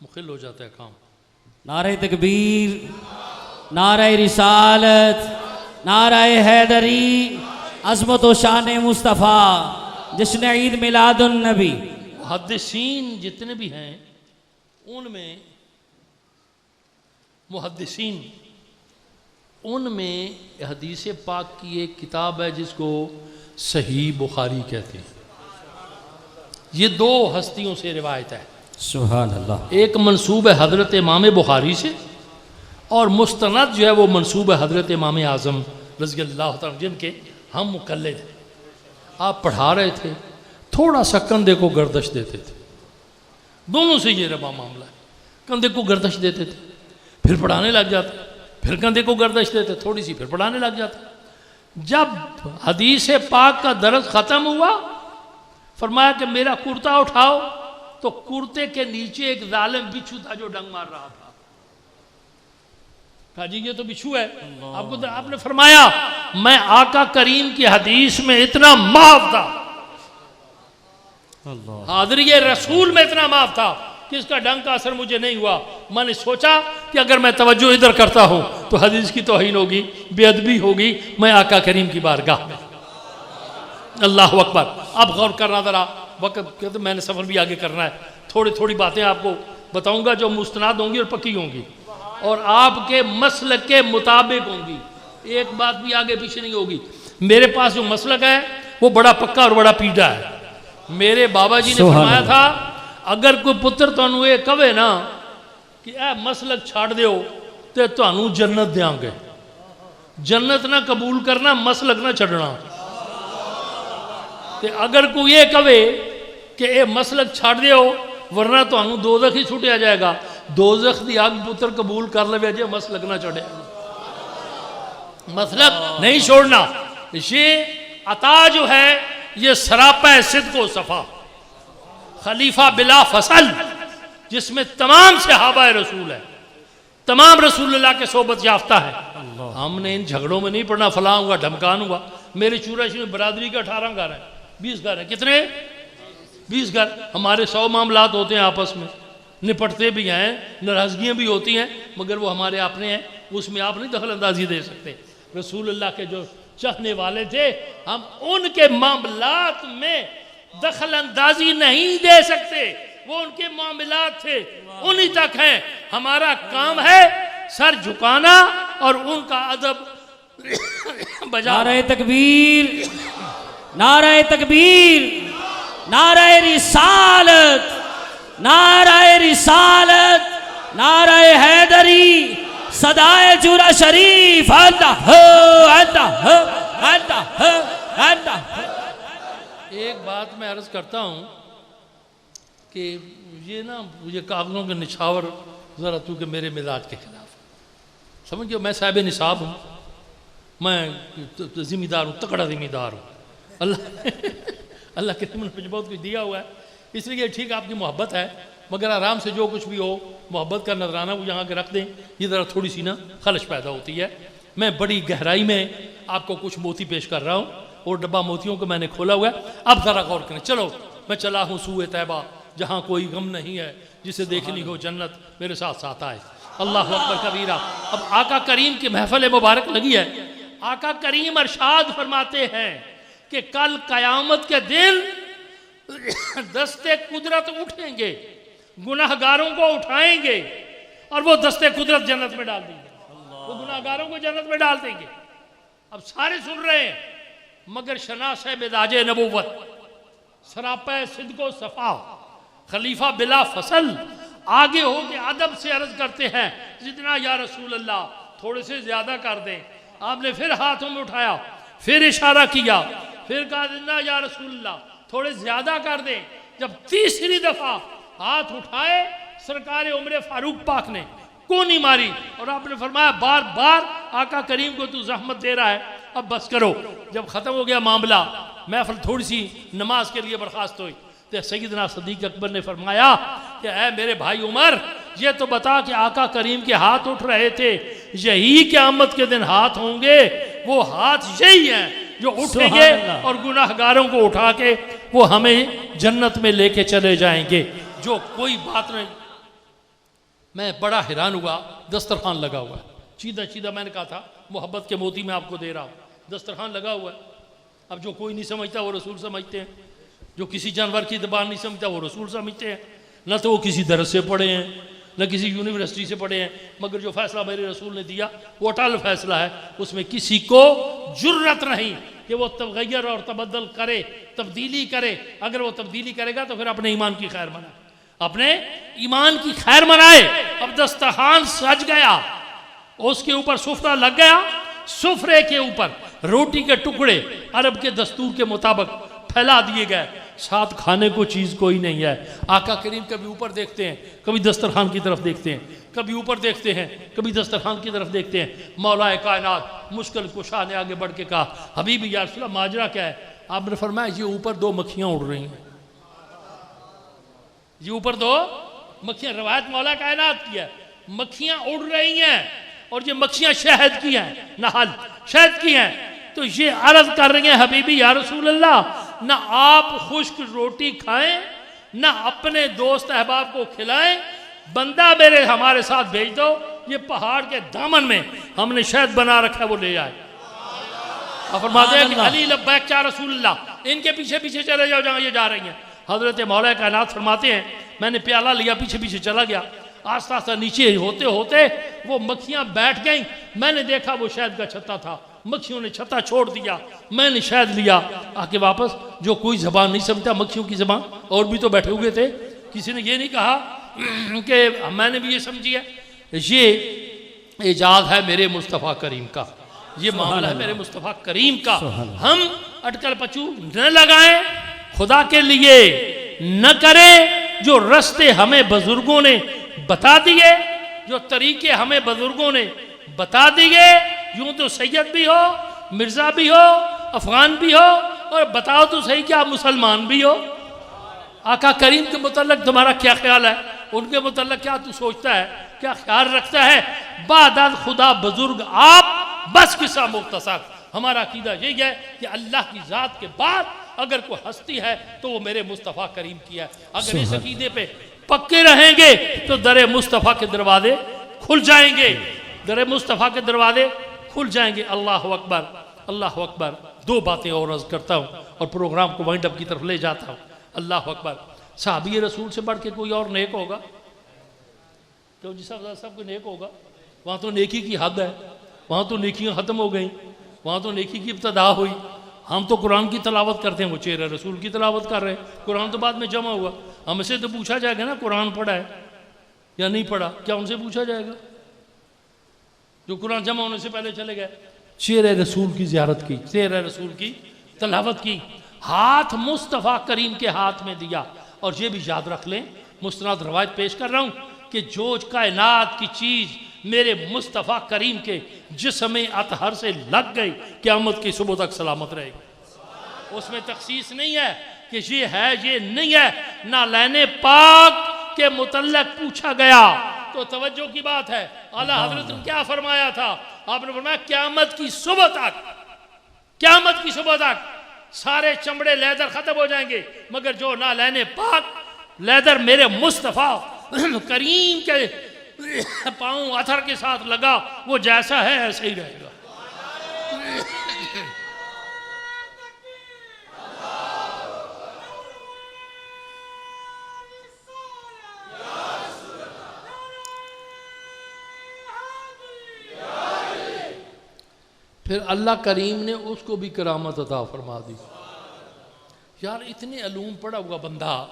مخل ہو جاتا ہے کام۔ نعرہ تکبیر، نعرہ رسالت، نعرہ حیدری، عظمت و شان مصطفیٰ، جشن عید میلاد النبی۔ محدثین جتنے بھی ہیں ان میں حدیث پاک کی ایک کتاب ہے جس کو صحیح بخاری کہتے ہیں۔ یہ دو ہستیوں سے روایت ہے، سبحان اللہ۔ ایک منسوب ہے حضرت امام بخاری سے، اور مستند جو ہے وہ منسوب ہے حضرت امام اعظم رضی اللہ تعالیٰ جن کے ہم مقلد ہیں۔ آپ پڑھا رہے تھے، تھوڑا سا کندھے کو گردش دیتے تھے، دونوں سے یہ ربا معاملہ ہے، کندھے کو گردش دیتے تھے، پھر پڑھانے لگ جاتے، پھر کندھے کو گردش دیتے، تھوڑی سی پھر پڑھانے لگ جاتے۔ جب حدیث پاک کا درس ختم ہوا، فرمایا کہ میرا کرتا اٹھاؤ، تو کرتے کے نیچے ایک ظالم بچھو تھا جو ڈنگ مار رہا تھا۔ کہا جی یہ تو بچھو ہے، آپ نے فرمایا میں آقا کریم کی حدیث میں اتنا معاف تھا، حاضری رسول میں اتنا معاف تھا کہ اس کا ڈنگ کا اثر مجھے نہیں ہوا۔ میں نے سوچا کہ اگر میں توجہ ادھر کرتا ہوں تو حدیث کی توہین ہوگی، بے ادبی ہوگی، میں آقا کریم کی بارگاہ میں۔ اللہ اکبر۔ اب غور کرنا ذرا، وقت کہ میں نے سفر بھی آگے کرنا ہے، تھوڑی تھوڑی باتیں آپ کو بتاؤں گا جو مستند ہوں گی اور پکی ہوں گی اور آپ کے مسلک کے مطابق ہوں گی، ایک بات بھی آگے پیچھے نہیں ہوگی۔ میرے پاس جو مسلک ہے وہ بڑا پکا اور بڑا پیڑا ہے۔ میرے بابا جی نے فرمایا تھا اگر کوئی پتر تانوں یہ کہے نا کہ اے مسلک چھاڑ دیو تے تانوں جنت دیاں گے، جنت نہ قبول کرنا، مسلک نہ چھڑنا۔ تے اگر کوئی یہ کہے کہ اے مسلک چھاڑ دیو ورنہ تانوں دوزخ ہی چھوٹیا جائے گا، دوزخ دی آگ پتر قبول کر لے جے، مسلک نہ چھڑے، مسلک نہیں چھوڑنا۔ یہ عطا جو ہے یہ سراپا صدق و صفا، خلیفہ بلا فصل، جس میں تمام صحابہ رسول ہے، تمام رسول اللہ کے صحبت یافتہ ہے۔ ہم نے ان جھگڑوں میں نہیں پڑھنا فلاں ہوا ڈھمکان ہوا۔ میرے چورش میں برادری کا 18 گھر ہیں، 20 گھر ہیں، کتنے 20 گھر۔ ہمارے 100 معاملات ہوتے ہیں آپس میں، نپٹتے بھی ہیں، ناراضگیاں بھی ہوتی ہیں، مگر وہ ہمارے اپنے ہیں، اس میں آپ نہیں دخل اندازی دے سکتے۔ رسول اللہ کے جو چاہنے والے تھے ہم ان کے معاملات میں دخل اندازی نہیں دے سکتے، وہ ان کے معاملات تھے، انہی تک ہیں۔ ہمارا کام ہے سر جھکانا اور ان کا ادب بجانا۔ نعرہ تکبیر، نعرہ تکبیر، نعرہ رسالت، نعرہ رسالت، نعرہ حیدری، صدائے جورا شریف، اللہ اللہ اللہ اللہ۔ ایک بات میں عرض کرتا ہوں کہ یہ کاغذوں کے نچھاور ذرا تو کہ میرے مزاج کے خلاف ہے، سمجھو میں صاحب نصاب ہوں، میں ذمہ دار ہوں، تکڑا ذمہ دار ہوں، اللہ کے نے مجھے بہت کچھ دیا ہوا ہے، اس لیے ٹھیک آپ کی محبت ہے، مگر آرام سے جو کچھ بھی ہو محبت کا نظرانہ وہ یہاں کے رکھ دیں، یہ ذرا تھوڑی سی نا خلش پیدا ہوتی ہے۔ میں بڑی گہرائی میں آپ کو کچھ موتی پیش کر رہا ہوں اور ڈبہ موتیوں کو میں نے کھولا ہوا ہے، اب ذرا غور کریں۔ چلو میں چلا ہوں سوئے طیبہ جہاں کوئی غم نہیں ہے، جسے دیکھنی ہو جنت میرے ساتھ ساتھ آئے۔ اللہ اکبر کبیرہ۔ اب آقا کریم کی محفل مبارک لگی ہے، آقا کریم ارشاد فرماتے ہیں کہ کل قیامت کے دن دستے قدرت اٹھیں گے، گناہگاروں کو اٹھائیں گے اور وہ دستے قدرت جنت میں ڈال دیں گے، وہ گناہگاروں کو جنت میں ڈال دیں گے۔ اب سارے سن رہے ہیں، مگر شناس ہے مزاج نبوت، سراپہ صدق و صفا، خلیفہ بلا فصل آگے ہو کے ادب سے عرض کرتے ہیں جتنا یا رسول اللہ، تھوڑے سے زیادہ کر دیں۔ آپ نے پھر ہاتھوں میں اٹھایا، پھر اشارہ کیا، پھر کہا جتنا یا رسول اللہ، تھوڑے زیادہ کر دیں۔ جب تیسری دفعہ ہاتھ اٹھائے سرکار عمر فاروق پاک نے کونی ماری، اور آپ نے فرمایا بار بار آقا کریم کو تو زحمت دے رہا ہے، اب بس کرو۔ جب ختم ہو گیا معاملہ، محفل تھوڑی سی نماز کے لیے برخاست ہوئی، تو سیدنا صدیق اکبر نے فرمایا کہ اے میرے بھائی عمر، یہ تو بتا کہ آقا کریم کے ہاتھ اٹھ رہے تھے، یہی قیامت کے دن ہاتھ ہوں گے، وہ ہاتھ یہی ہیں جو اٹھیں گے اور گناہگاروں کو اٹھا کے وہ ہمیں جنت میں لے کے چلے جائیں گے۔ جو کوئی بات نہیں۔ میں بڑا حیران ہوا، دسترخوان لگا ہوا ہے، چیدہ چیدہ میں نے کہا تھا محبت کے موتی میں آپ کو دے رہا ہوں، دسترخوان لگا ہوا ہے۔ اب جو کوئی نہیں سمجھتا وہ رسول سمجھتے ہیں، جو کسی جانور کی زبان نہیں سمجھتا وہ رسول سمجھتے ہیں، نہ تو وہ کسی درس سے پڑھے ہیں نہ کسی یونیورسٹی سے پڑھے ہیں، مگر جو فیصلہ میرے رسول نے دیا وہ اٹل فیصلہ ہے، اس میں کسی کو جرت نہیں کہ وہ تغیر اور تبدل کرے، تبدیلی کرے۔ اگر وہ تبدیلی کرے گا تو پھر اپنے ایمان کی خیر منائے، اپنے ایمان کی خیر منائے۔ اب دسترخوان سج گیا، اس کے اوپر سفرہ لگ گیا، سفرے کے اوپر روٹی کے ٹکڑے عرب کے دستور کے مطابق پھیلا دیے گئے، ساتھ کھانے کو چیز کوئی نہیں ہے۔ آقا کریم کبھی اوپر دیکھتے ہیں، کبھی دسترخوان کی طرف دیکھتے ہیں، کبھی اوپر دیکھتے ہیں، کبھی دسترخوان کی طرف دیکھتے ہیں۔ مولا کائنات مشکل کشا نے آگے بڑھ کے کہا حبیبی یا رسول اللہ ماجرا کیا ہے؟ آپ نے فرمایا یہ اوپر دو مکھیاں اڑ رہی ہیں، یہ اوپر دو مکھیاں، روایت مولا کائنات کی ہے، مکھیاں اڑ رہی ہیں، اور یہ مکھیاں شہد کی ہیں، نحل شہد کی ہیں۔ تو یہ عرض کر رہی ہیں حبیبی یا رسول اللہ، نہ آپ خشک روٹی کھائیں نہ اپنے دوست احباب کو کھلائیں، بندہ میرے ہمارے ساتھ بھیج دو، یہ پہاڑ کے دامن میں ہم نے شہد بنا رکھا ہے، وہ لے آئے۔ اور فرماتے ہیں کہ علی لبیک یا رسول اللہ، ان کے پیچھے پیچھے چلے جاؤ جہاں یہ جا رہی ہیں۔ حضرت مولا کائنات فرماتے ہیں میں نے پیالہ لیا، پیچھے پیچھے چلا گیا، آستہ آستہ نیچے ہوتے ہوتے وہ مکھیاں بیٹھ گئیں، میں نے دیکھا وہ شہد کا چھتا تھا، مکھیوں نے چھتا چھوڑ دیا، میں نے شہد لیا آ کے واپس۔ جو کوئی زبان نہیں سمجھتا مکھیوں کی زبان، اور بھی تو بیٹھے ہوئے تھے، کسی نے یہ نہیں کہا کہ میں نے بھی یہ سمجھی ہے، یہ اعجاز ہے میرے مصطفیٰ کریم کا، یہ معاملہ ہے میرے مصطفیٰ کریم کا۔ ہم اٹکل پچو نہ لگائیں، خدا کے لیے نہ کریں جو رستے ہمیں بزرگوں نے بتا دیے، جو طریقے ہمیں بزرگوں نے بتا دیے۔ یوں تو سید بھی ہو، مرزا بھی ہو، افغان بھی ہو، اور بتاؤ تو صحیح کیا مسلمان بھی ہو۔ آقا کریم کے متعلق تمہارا کیا خیال ہے؟ ان کے متعلق کیا تو سوچتا ہے، کیا خیال رکھتا ہے؟ بعد از خدا بزرگ آپ، بس قصہ مختصر۔ ہمارا عقیدہ یہی ہے کہ اللہ کی ذات کے بعد اگر کوئی ہستی ہے تو وہ میرے مصطفیٰ کریم کی ہے۔ اگر اس عقیدے پہ پکے رہیں گے تو در مصطفیٰ کے دروازے کھل جائیں گے، در مصطفیٰ کے دروازے کھل جائیں گے۔ اللہ اکبر، اللہ اکبر۔ دو باتیں اور عرض کرتا ہوں اور پروگرام کو وائنڈ اپ کی طرف لے جاتا ہوں۔ اللہ اکبر۔ صحابی رسول سے بڑھ کے کوئی اور نیک ہوگا؟ کیوں جی صاحب کوئی نیک ہوگا؟ وہاں تو نیکی کی حد ہے، وہاں تو نیکیاں ختم ہو گئیں، وہاں تو نیکی کی ابتدا ہوئی۔ ہم تو قرآن کی تلاوت کرتے ہیں، وہ چہرہ رسول کی تلاوت کر رہے ہیں۔ قرآن تو بعد میں جمع ہوا، ہم سے تو پوچھا جائے گا نا قرآن پڑھا ہے یا نہیں پڑھا؟ کیا ان سے پوچھا جائے گا جو قرآن جمع ہونے سے پہلے چلے گئے؟ چہرہ رسول کی زیارت کی، چہرہ رسول کی تلاوت کی، ہاتھ مصطفیٰ کریم کے ہاتھ میں دیا۔ اور یہ بھی یاد رکھ لیں، مستند روایت پیش کر رہا ہوں کہ جو کائنات کی چیز میرے مصطفیٰ کریم کے جسم اطہر سے لگ گئی قیامت کی صبح تک سلامت رہے گی۔ اس میں تخصیص نہیں ہے کہ یہ ہے یہ نہیں ہے۔ نالین پاک کے متعلق پوچھا گیا تو توجہ کی بات ہے، اعلیٰ حضرت نے کیا فرمایا تھا؟ آپ نے فرمایا قیامت کی صبح تک، قیامت کی صبح تک سارے چمڑے لیدر ختم ہو جائیں گے، مگر جو نالین پاک لیدر میرے مصطفیٰ کریم کے پاؤں اتھر کے ساتھ لگا وہ جیسا ہے ایسا ہی رہے گا۔ پھر اللہ کریم نے اس کو بھی کرامت عطا فرما دی. یار اتنے علوم پڑھا ہوا بندہ،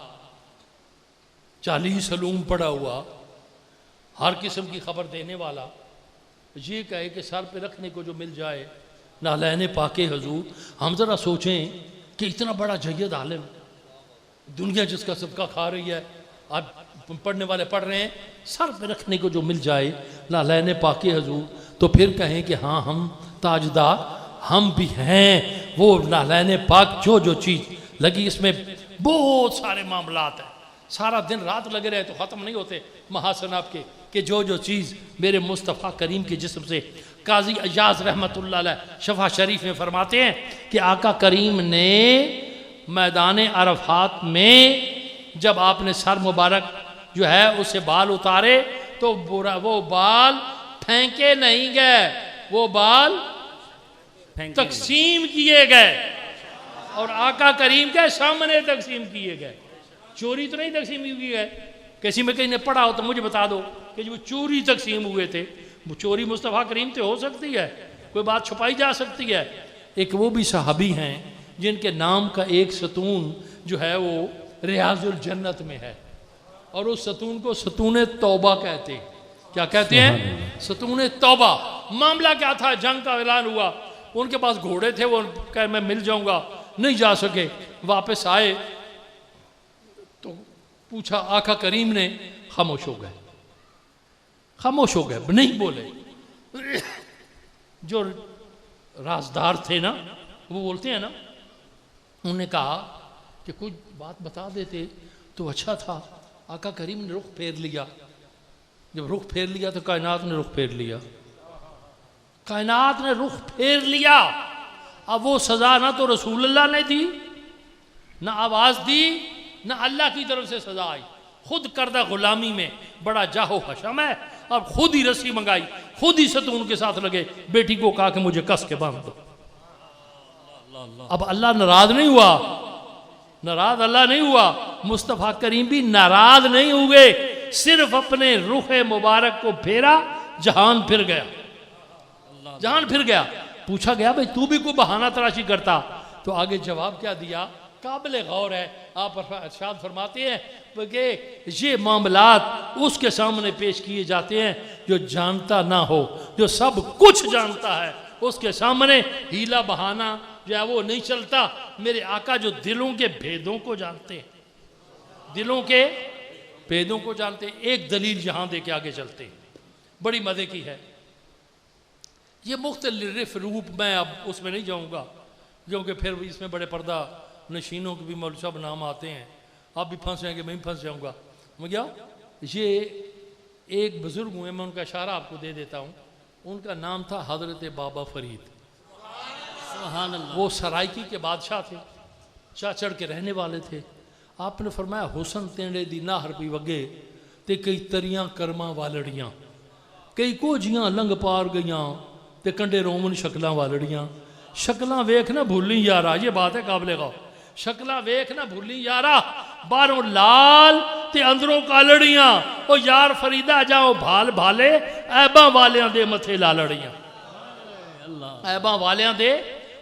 40 علوم پڑھا ہوا، ہر قسم کی خبر دینے والا، یہ کہے کہ سر پہ رکھنے کو جو مل جائے نالین پاک حضور. ہم ذرا سوچیں کہ اتنا بڑا جید عالم، دنیا جس کا صدقہ کھا رہی ہے، آپ پڑھنے والے پڑھ رہے ہیں، سر پہ رکھنے کو جو مل جائے نالین پاک حضور، تو پھر کہیں کہ ہاں ہم تاجدار ہم بھی ہیں. وہ نالین پاک جو چیز لگی، اس میں بہت سارے معاملات ہیں، سارا دن رات لگے رہے تو ختم نہیں ہوتے محاسن آپ کے، کہ جو چیز میرے مصطفیٰ کریم کے جسم سے. قاضی ایاز رحمت اللہ علیہ شفا شریف میں فرماتے ہیں کہ آقا کریم نے میدان عرفات میں جب آپ نے سر مبارک جو ہے اسے بال اتارے تو وہ بال پھینکے نہیں گئے، وہ بال تقسیم کیے گئے، اور آقا کریم کے سامنے تقسیم کیے گئے. چوری تو نہیں تقسیم کیے گئے. کسی میں کہیں نے پڑھا ہو تو مجھے بتا دو کہ جو چوری تقسیم ہوئے تھے، وہ چوری مصطفیٰ کریم سے ہو سکتی ہے، کوئی بات چھپائی جا سکتی ہے. ایک وہ بھی صحابی ہیں جن کے نام کا ایک ستون جو ہے وہ ریاض الجنت میں ہے، اور اس ستون کو ستون توبہ کہتے ہیں. کیا کہتے ہیں؟ ستون توبہ. معاملہ کیا تھا؟ جنگ کا اعلان ہوا، ان کے پاس گھوڑے تھے، وہ کہ میں مل جاؤں گا، نہیں جا سکے. واپس آئے تو پوچھا، آقا کریم نے خاموش ہو گئے، خاموش ہو گئے، نہیں بولے. جو رازدار تھے نا وہ بولتے ہیں نا، انہوں نے کہا کہ کچھ بات بتا دیتے تو اچھا تھا. آقا کریم نے رخ پھیر لیا. جب رخ پھیر لیا تو کائنات نے رخ پھیر لیا، کائنات نے رخ پھیر لیا. اب وہ سزا نہ تو رسول اللہ نے دی، نہ آواز دی، نہ اللہ کی طرف سے سزا آئی. خود کردہ غلامی میں بڑا جاہ و حشم ہے. اب خود ہی رسی منگائی، خود ہی ستون کے ساتھ لگے، بیٹی کو کہا کہ مجھے کس کے باندھ دو. اب اللہ ناراض نہیں ہوا، ناراض اللہ نہیں ہوا. مصطفیٰ کریم بھی ناراض نہیں ہوئے، صرف اپنے رخ مبارک کو پھیرا، جہان پھر گیا، جہان پھر گیا. پوچھا گیا بھئی تو بھی کوئی بہانہ تراشی کرتا؟ تو آگے جواب کیا دیا؟ قابل غور ہے. آپ ارشاد فرماتے ہیں کہ یہ معاملات اس کے سامنے پیش کیے جاتے ہیں جو جانتا نہ ہو، جو سب کچھ جانتا ہے. اس کے سامنے ہیلا بہانہ جو ہے وہ نہیں چلتا. میرے آقا جو دلوں کے بھیدوں کو جانتے ہیں، دلوں کے بھیدوں کو جانتے ہیں. ایک دلیل یہاں دے کے آگے چلتے ہیں، بڑی مزے کی ہے. یہ مختلف روپ، میں اب اس میں نہیں جاؤں گا کیونکہ پھر اس میں بڑے پردہ نشینوں کے بھی مولوی صاحب نام آتے ہیں، آپ بھی پھنس جائیں گے، میں بھی پھنس جاؤں گا. یہ ایک بزرگ ہوئے، میں ان کا اشارہ آپ کو دے دیتا ہوں. ان کا نام تھا حضرت بابا فرید. سبحان اللہ. وہ سرائکی کے بادشاہ تھے، چاچڑ کے رہنے والے تھے. آپ نے فرمایا حسن تینڈے دی نہر پی وگے تے کئی تریاں کرماں والڑیاں، کئی کوجیاں لنگ پار گئیاں تے کنڈے رومن شکلاں والڑیاں. شکلاں ویکھ نہ بھولی یارا، یہ بات ہے قابل غور. شکلاں ویکھ نہ بھولی یارا، باہروں لال تے اندروں کالڑیاں. او یار فریدہ جاؤ بھال بھالے، عیباں والیاں دے متھے لالڑیاں، عیباں والیاں دے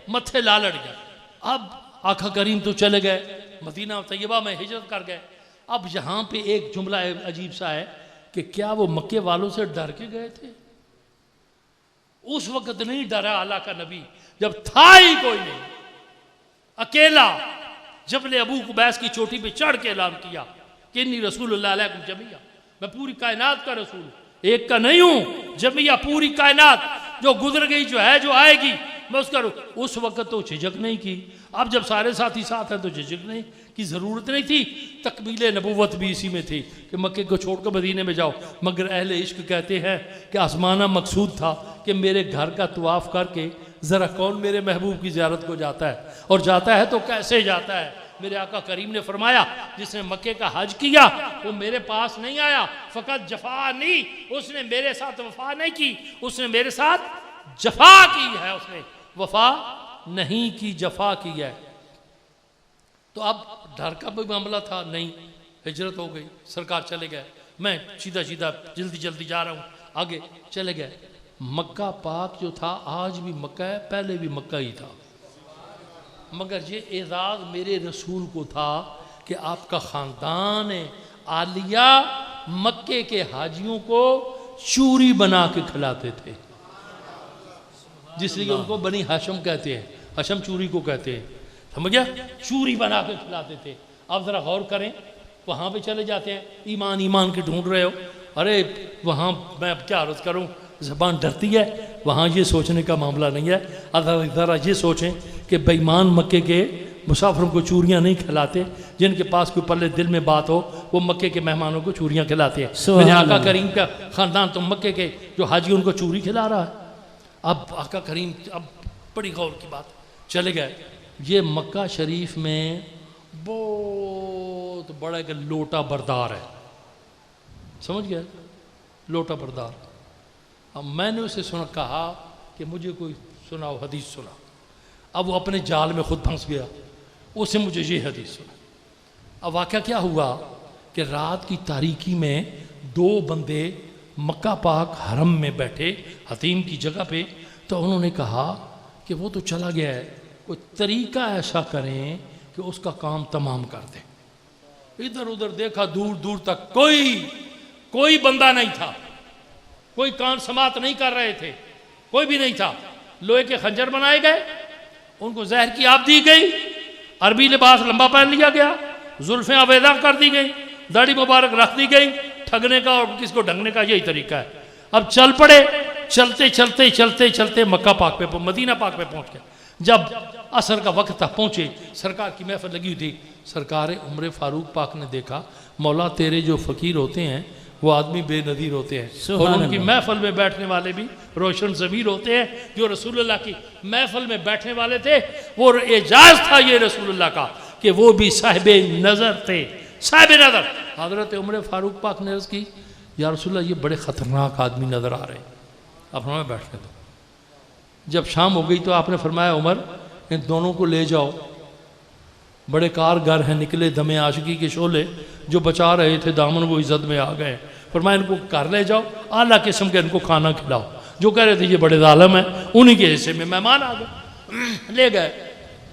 متھے لالڑیاں. اب آقا کریم تو چلے گئے، مدینہ طیبہ میں ہجرت کر گئے. اب یہاں پہ ایک جملہ عجیب سا ہے کہ کیا وہ مکے والوں سے ڈر کے گئے تھے؟ اس وقت نہیں ڈرا اللہ کا نبی، جب تھا ہی کوئی نہیں، اکیلا جبل ابو قبیس کی چوٹی پہ چڑھ کے اعلان کیا کہ انی رسول اللہ علیکم جمیعہ، میں پوری کائنات کا رسول ہوں، ایک کا نہیں ہوں، جمیعہ پوری کائنات جو گزر گئی، جو ہے، جو آئے گی، میں اس کا اس وقت تو جھجک نہیں کی. اب جب سارے ساتھی ساتھ ہیں تو جھجک نہیں کی ضرورت نہیں تھی. تکمیل نبوت بھی اسی میں تھی کہ مکے کو چھوڑ کر مدینے میں جاؤ. مگر اہل عشق کہتے ہیں کہ آزمانہ مقصود تھا کہ میرے گھر کا طواف کر کے ذرا کون میرے محبوب کی زیارت کو جاتا ہے، اور جاتا ہے تو کیسے جاتا ہے. میرے آقا کریم نے فرمایا جس نے مکے کا حج کیا وہ میرے پاس نہیں آیا، فقط جفا نہیں، اس نے میرے ساتھ وفا نہیں کی، اس نے میرے ساتھ جفا کی ہے، اس نے وفا نہیں کی، جفا کی ہے. تو اب ڈر کا بھی معاملہ تھا نہیں، ہجرت ہو گئی، سرکار چلے گئے. میں سیدھا جلدی جا رہا ہوں، آگے چلے گئے. مکہ پاک جو تھا آج بھی مکہ ہے، پہلے بھی مکہ ہی تھا، مگر یہ اعزاز میرے رسول کو تھا کہ آپ کا خاندان عالیہ مکے کے حاجیوں کو چوری بنا کے کھلاتے تھے، جس لیے ان کو بنی ہاشم کہتے ہیں، ہاشم چوری کو کہتے ہیں، سمجھا؟ چوری بنا کے کھلاتے تھے۔ آپ ذرا غور کریں، وہاں پہ چلے جاتے ہیں، ایمان کے ڈھونڈ رہے ہو، ارے وہاں میں اب کیا عرض کروں، زبان ڈرتی ہے، وہاں یہ سوچنے کا معاملہ نہیں ہے۔ ذرا یہ سوچیں کہ بے ایمان مکے کے مسافروں کو چوریاں نہیں کھلاتے، جن کے پاس کوئی پلے دل میں بات ہو وہ مکے کے مہمانوں کو چوریاں کھلاتے ہیں۔ میرے آقا کریم کا خاندان تو مکے کے جو حاجی ان کو چوری کھلا رہا ہے۔ اب آقا کریم اب بڑی غور کی بات چلے گئے، یہ مکہ شریف میں بہت بڑا ایک لوٹا بردار ہے، سمجھ گئے؟ لوٹا بردار۔ اب میں نے اسے کہا کہ مجھے کوئی سناؤ، حدیث سنا۔ اب وہ اپنے جال میں خود پھنس گیا، اسے مجھے یہ حدیث سنا۔ اب واقعہ کیا ہوا کہ رات کی تاریکی میں دو بندے مکہ پاک حرم میں بیٹھے حتیم کی جگہ پہ، تو انہوں نے کہا کہ وہ تو چلا گیا ہے، کوئی طریقہ ایسا کریں کہ اس کا کام تمام کر دیں۔ ادھر ادھر دیکھا، دور دور تک کوئی بندہ نہیں تھا، کوئی کان سماعت نہیں کر رہے تھے، کوئی بھی نہیں تھا۔ لوہے کے خنجر بنائے گئے، ان کو زہر کی آب دی گئی، عربی لباس لمبا پہن لیا گیا، زلفیں آویزاں کر دی گئی، داڑھی مبارک رکھ دی گئی، ٹھگنے کا اور کس کو ڈھنگنے کا یہی طریقہ ہے۔ اب چل پڑے، چلتے چلتے چلتے چلتے مکہ پاک پہ، مدینہ پاک پہ پہنچ گئے۔ جب عصر کا وقت تک پہنچے، سرکار کی محفل لگی ہوئی تھی، سرکار عمر فاروق پاک نے دیکھا مولا تیرے جو فقیر ہوتے ہیں وہ آدمی بے نظیر ہوتے ہیں، اور ان کی محفل میں بیٹھنے والے بھی روشن ضمیر ہوتے ہیں۔ جو رسول اللہ کی محفل میں بیٹھنے والے تھے وہ اعجاز تھا یہ رسول اللہ کا کہ وہ بھی صاحب نظر تھے، صاحب نظر۔ حضرت عمر فاروق پاک نے عرض کی یا رسول اللہ یہ بڑے خطرناک آدمی نظر آ رہے ہیں، آپ فرمایا بیٹھنے دو۔ جب شام ہو گئی تو آپ نے فرمایا عمر ان دونوں کو لے جاؤ، بڑے کارگر ہیں، نکلے دم عاشقی کے شعلے، جو بچا رہے تھے دامن وہ عزت میں آ گئے۔ فرمایا ان کو گھر لے جاؤ، اعلیٰ قسم کے ان کو کھانا کھلاؤ، جو کہہ رہے تھے یہ بڑے ظالم ہیں انہی کے حصے میں مہمان آ گئے۔ لے گئے،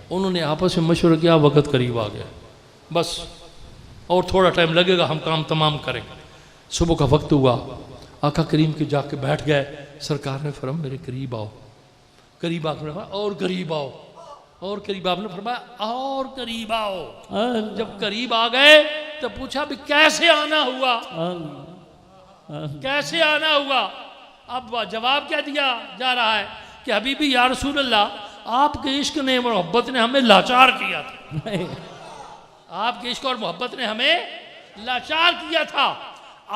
انہوں نے آپس میں مشورہ کیا، وقت قریب آ گیا، بس اور تھوڑا ٹائم لگے گا، ہم کام تمام کریں گے۔ صبح کا وقت ہوا، آقا کریم کے جا کے بیٹھ گئے۔ سرکار نے فرمایا میرے قریب آؤ، قریب آ کے فرمایا اور قریب آؤ، اور قریب آپ نے فرمایا اور قریب آؤ۔ جب قریب آ گئے تو پوچھا بھی کیسے آنا ہوا، کیسے آنا ہوا؟ اب جواب کیا دیا جا رہا ہے کہ حبیبی یا رسول اللہ آپ کے عشق نے محبت نے ہمیں لاچار کیا تھا، آپ کے عشق اور محبت نے ہمیں لاچار کیا تھا۔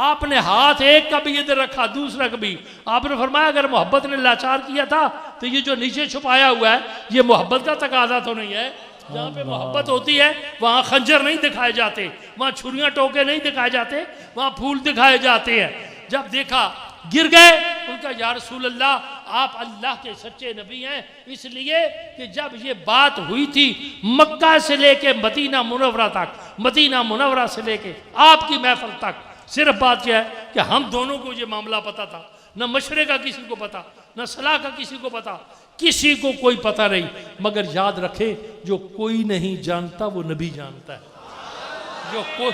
آپ نے ہاتھ ایک کا بھی ادھر رکھا، دوسرا کا بھی، آپ نے فرمایا اگر محبت نے لاچار کیا تھا تو یہ جو نیچے چھپایا ہوا ہے یہ محبت کا تقاضا تو نہیں ہے؟ جہاں پہ محبت ہوتی ہے وہاں خنجر نہیں دکھائے جاتے، وہاں چھریاں ٹوکے نہیں دکھائے جاتے، وہاں پھول دکھائے جاتے ہیں۔ جب دیکھا گر گئے، ان کا یا رسول اللہ آپ اللہ کے سچے نبی ہیں، اس لیے کہ جب یہ بات ہوئی تھی مکہ سے لے کے مدینہ منورہ تک، مدینہ منورہ سے لے کے آپ کی محفل تک، صرف بات یہ ہے کہ ہم دونوں کو یہ معاملہ پتا تھا، نہ مشورے کا کسی کو پتا، نہ صلاح کا کسی کو پتا، کسی کو کوئی پتہ نہیں، مگر یاد رکھے جو کوئی نہیں جانتا وہ نبی جانتا ہے۔ جو کوئی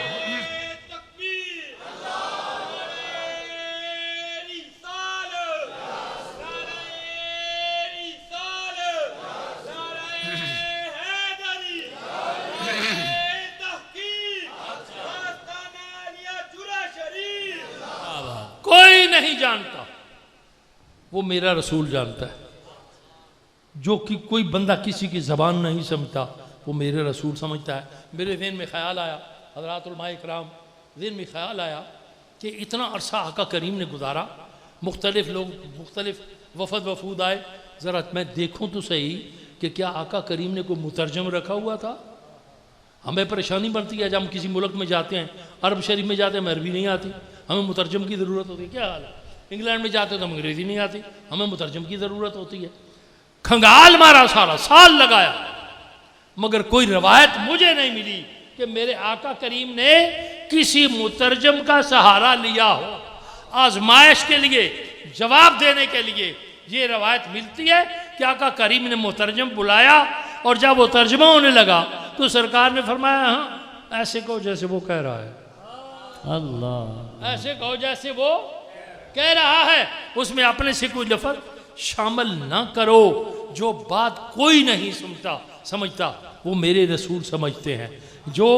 کوئی نہیں جانتا وہ میرا رسول جانتا ہے، جو کہ کوئی بندہ کسی کی زبان نہیں سمجھتا وہ میرے رسول سمجھتا ہے۔ میرے ذہن میں خیال آیا، حضرات علماء اکرام، ذہن میں خیال آیا کہ اتنا عرصہ آقا کریم نے گزارا، مختلف لوگ، مختلف وفد وفود آئے، ذرا میں دیکھوں تو صحیح کہ کیا آقا کریم نے کوئی مترجم رکھا ہوا تھا؟ ہمیں پریشانی بنتی ہے جب ہم کسی ملک میں جاتے ہیں، عرب شریف میں جاتے ہیں، ہمیں عربی نہیں آتی، ہمیں مترجم کی ضرورت ہوتی ہے۔ کیا حال ہے؟ انگلینڈ میں جاتے ہیں تو ہمیں انگریزی نہیں آتی، ہمیں مترجم کی ضرورت ہوتی ہے۔ کھنگال مارا، سارا سال لگایا، مگر کوئی روایت مجھے نہیں ملی کہ میرے آقا کریم نے کسی مترجم کا سہارا لیا ہو۔ آزمائش کے لیے جواب دینے کے لیے یہ روایت ملتی ہے کہ آقا کریم نے مترجم بلایا، اور جب وہ ترجمہ ہونے لگا تو سرکار نے فرمایا ہاں ایسے کہو جیسے وہ کہہ رہا ہے، اللہ، ایسے کہو جیسے وہ کہہ رہا ہے، اس میں اپنے سے کوئی لفظ شامل نہ کرو، جو بات کوئی نہیں سمجھتا وہ میرے رسول سمجھتے ہیں، جو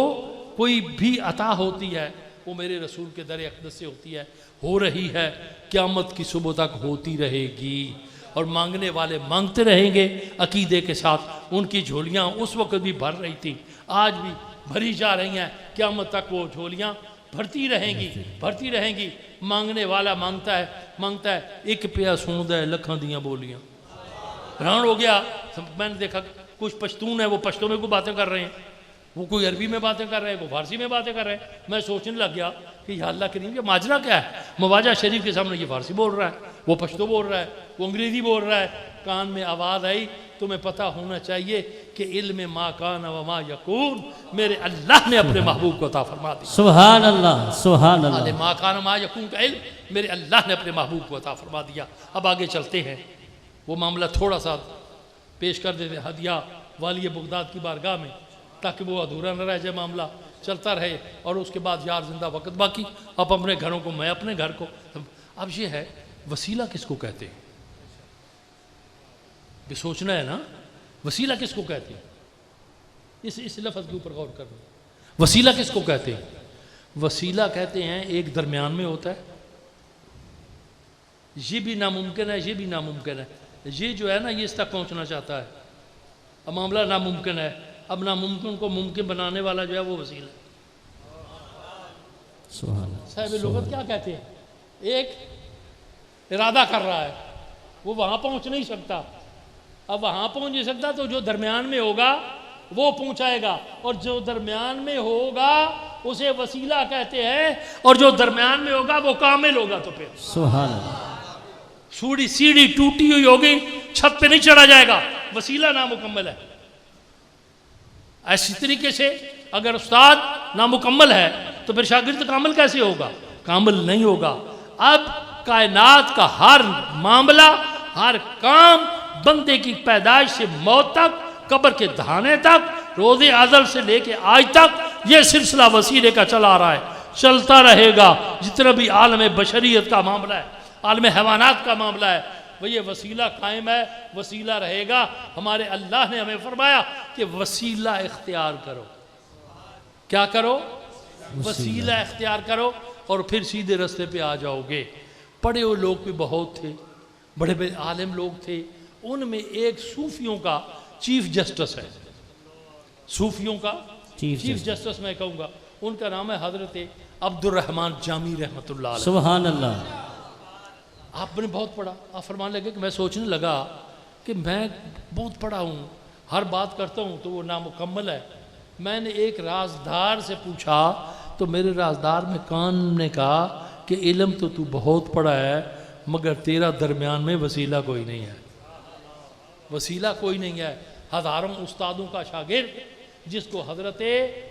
کوئی بھی عطا ہوتی ہے وہ میرے رسول کے در اقدس سے ہوتی ہے، ہو رہی ہے، قیامت کی صبح تک ہوتی رہے گی، اور مانگنے والے مانگتے رہیں گے عقیدے کے ساتھ۔ ان کی جھولیاں اس وقت بھی بھر رہی تھیں، آج بھی بھری جا رہی ہیں، قیامت تک وہ جھولیاں بھرتی رہیں گی۔ مانگنے والا مانگتا ہے، ایک پیا سوند ہے لکھاں دیاں بولیاں۔ حیران ہو گیا، میں نے دیکھا کچھ پشتون ہیں، وہ پشتوں میں کوئی باتیں کر رہے ہیں، وہ کوئی عربی میں باتیں کر رہے ہیں، کوئی فارسی میں باتیں کر رہے ہیں۔ میں سوچنے لگ گیا کہ یا اللہ کریم یہ ماجرا کیا ہے؟ مواجہ شریف کے سامنے یہ فارسی بول رہا ہے، وہ پشتو بول رہا ہے، وہ انگریزی بول رہا ہے۔ کان میں آواز آئی، تمہیں پتہ ہونا چاہیے کہ علم ما کان و ما یکون میرے اللہ نے اپنے محبوب کو عطا فرما دیا۔ سبحان اللہ، سبحان اللہ۔ ما کان و ما یکون کا علم میرے اللہ نے اپنے محبوب کو عطا فرما دیا۔ اب آگے چلتے ہیں، وہ معاملہ تھوڑا سا پیش کر دیتے ہیں ہدیہ والی بغداد کی بارگاہ میں، تاکہ وہ ادھورا نہ رہ جائے، معاملہ چلتا رہے، اور اس کے بعد یار زندہ وقت باقی، آپ اپنے گھروں کو، میں اپنے گھر کو۔ اب یہ ہے وسیلہ کس کو کہتے ہیں؟ یہ سوچنا ہے نا، وسیلہ کس کو کہتے ہیں؟ اس لفظ کے اوپر غور کرنا۔ وسیلہ کس کو کہتے ہیں؟ وسیلہ کہتے ہیں ایک درمیان میں ہوتا ہے، یہ بھی ناممکن ہے، یہ بھی ناممکن ہے، یہ جو ہے نا یہ اس تک پہنچنا چاہتا ہے، اب معاملہ ناممکن ہے، اب ناممکن کو ممکن بنانے والا جو ہے وہ وسیلہ۔ صاحب لغت کیا کہتے ہیں؟ ایک ارادہ کر رہا ہے، وہ وہاں پہنچ نہیں سکتا، اب وہاں پہنچ نہیں سکتا تو جو درمیان میں ہوگا وہ پہنچائے گا، اور جو درمیان میں ہوگا اسے وسیلہ کہتے ہیں، اور جو درمیان میں ہوگا وہ کامل ہوگا۔ تو پھر سبحان اللہ، سیڑھی ٹوٹی ہوئی ہوگی، چھت پہ نہیں چڑھا جائے گا، وسیلہ نامکمل ہے۔ ایسی طریقے سے اگر استاد نامکمل ہے تو پھر شاگرد کامل کیسے ہوگا؟ کامل نہیں ہوگا۔ اب کائنات کا ہر معاملہ، ہر کام، بندے کی پیدائش سے موت تک، قبر کے دہانے تک، روز ازل سے لے کے آج تک یہ سلسلہ وسیلے کا چلا آ رہا ہے، چلتا رہے گا۔ جتنا بھی عالم بشریت کا معاملہ ہے، عالم حیوانات کا معاملہ ہے، وہ یہ وسیلہ قائم ہے، وسیلہ رہے گا۔ ہمارے اللہ نے ہمیں فرمایا کہ وسیلہ اختیار کرو۔ کیا کرو؟ وسیلہ اختیار کرو، اور پھر سیدھے رستے پہ آ جاؤ گے۔ پڑھے ہوئے لوگ بھی بہت تھے، بڑے بڑے عالم لوگ تھے، ان میں ایک صوفیوں کا چیف جسٹس ہے، صوفیوں کا چیف جسٹس میں کہوں گا، ان کا نام ہے حضرت عبد الرحمن جامی رحمۃ اللہ علیہ۔ سبحان اللہ۔ آپ نے بہت پڑھا، آپ فرمانے لگے کہ میں سوچنے لگا کہ میں بہت پڑھا ہوں، ہر بات کرتا ہوں تو وہ نامکمل ہے۔ میں نے ایک رازدار سے پوچھا تو میرے رازدار میں کان نے کہا کہ علم تو بہت پڑھا ہے مگر تیرا درمیان میں وسیلہ کوئی نہیں ہے، وسیلہ کوئی نہیں ہے۔ ہزاروں استادوں کا شاگرد جس کو حضرت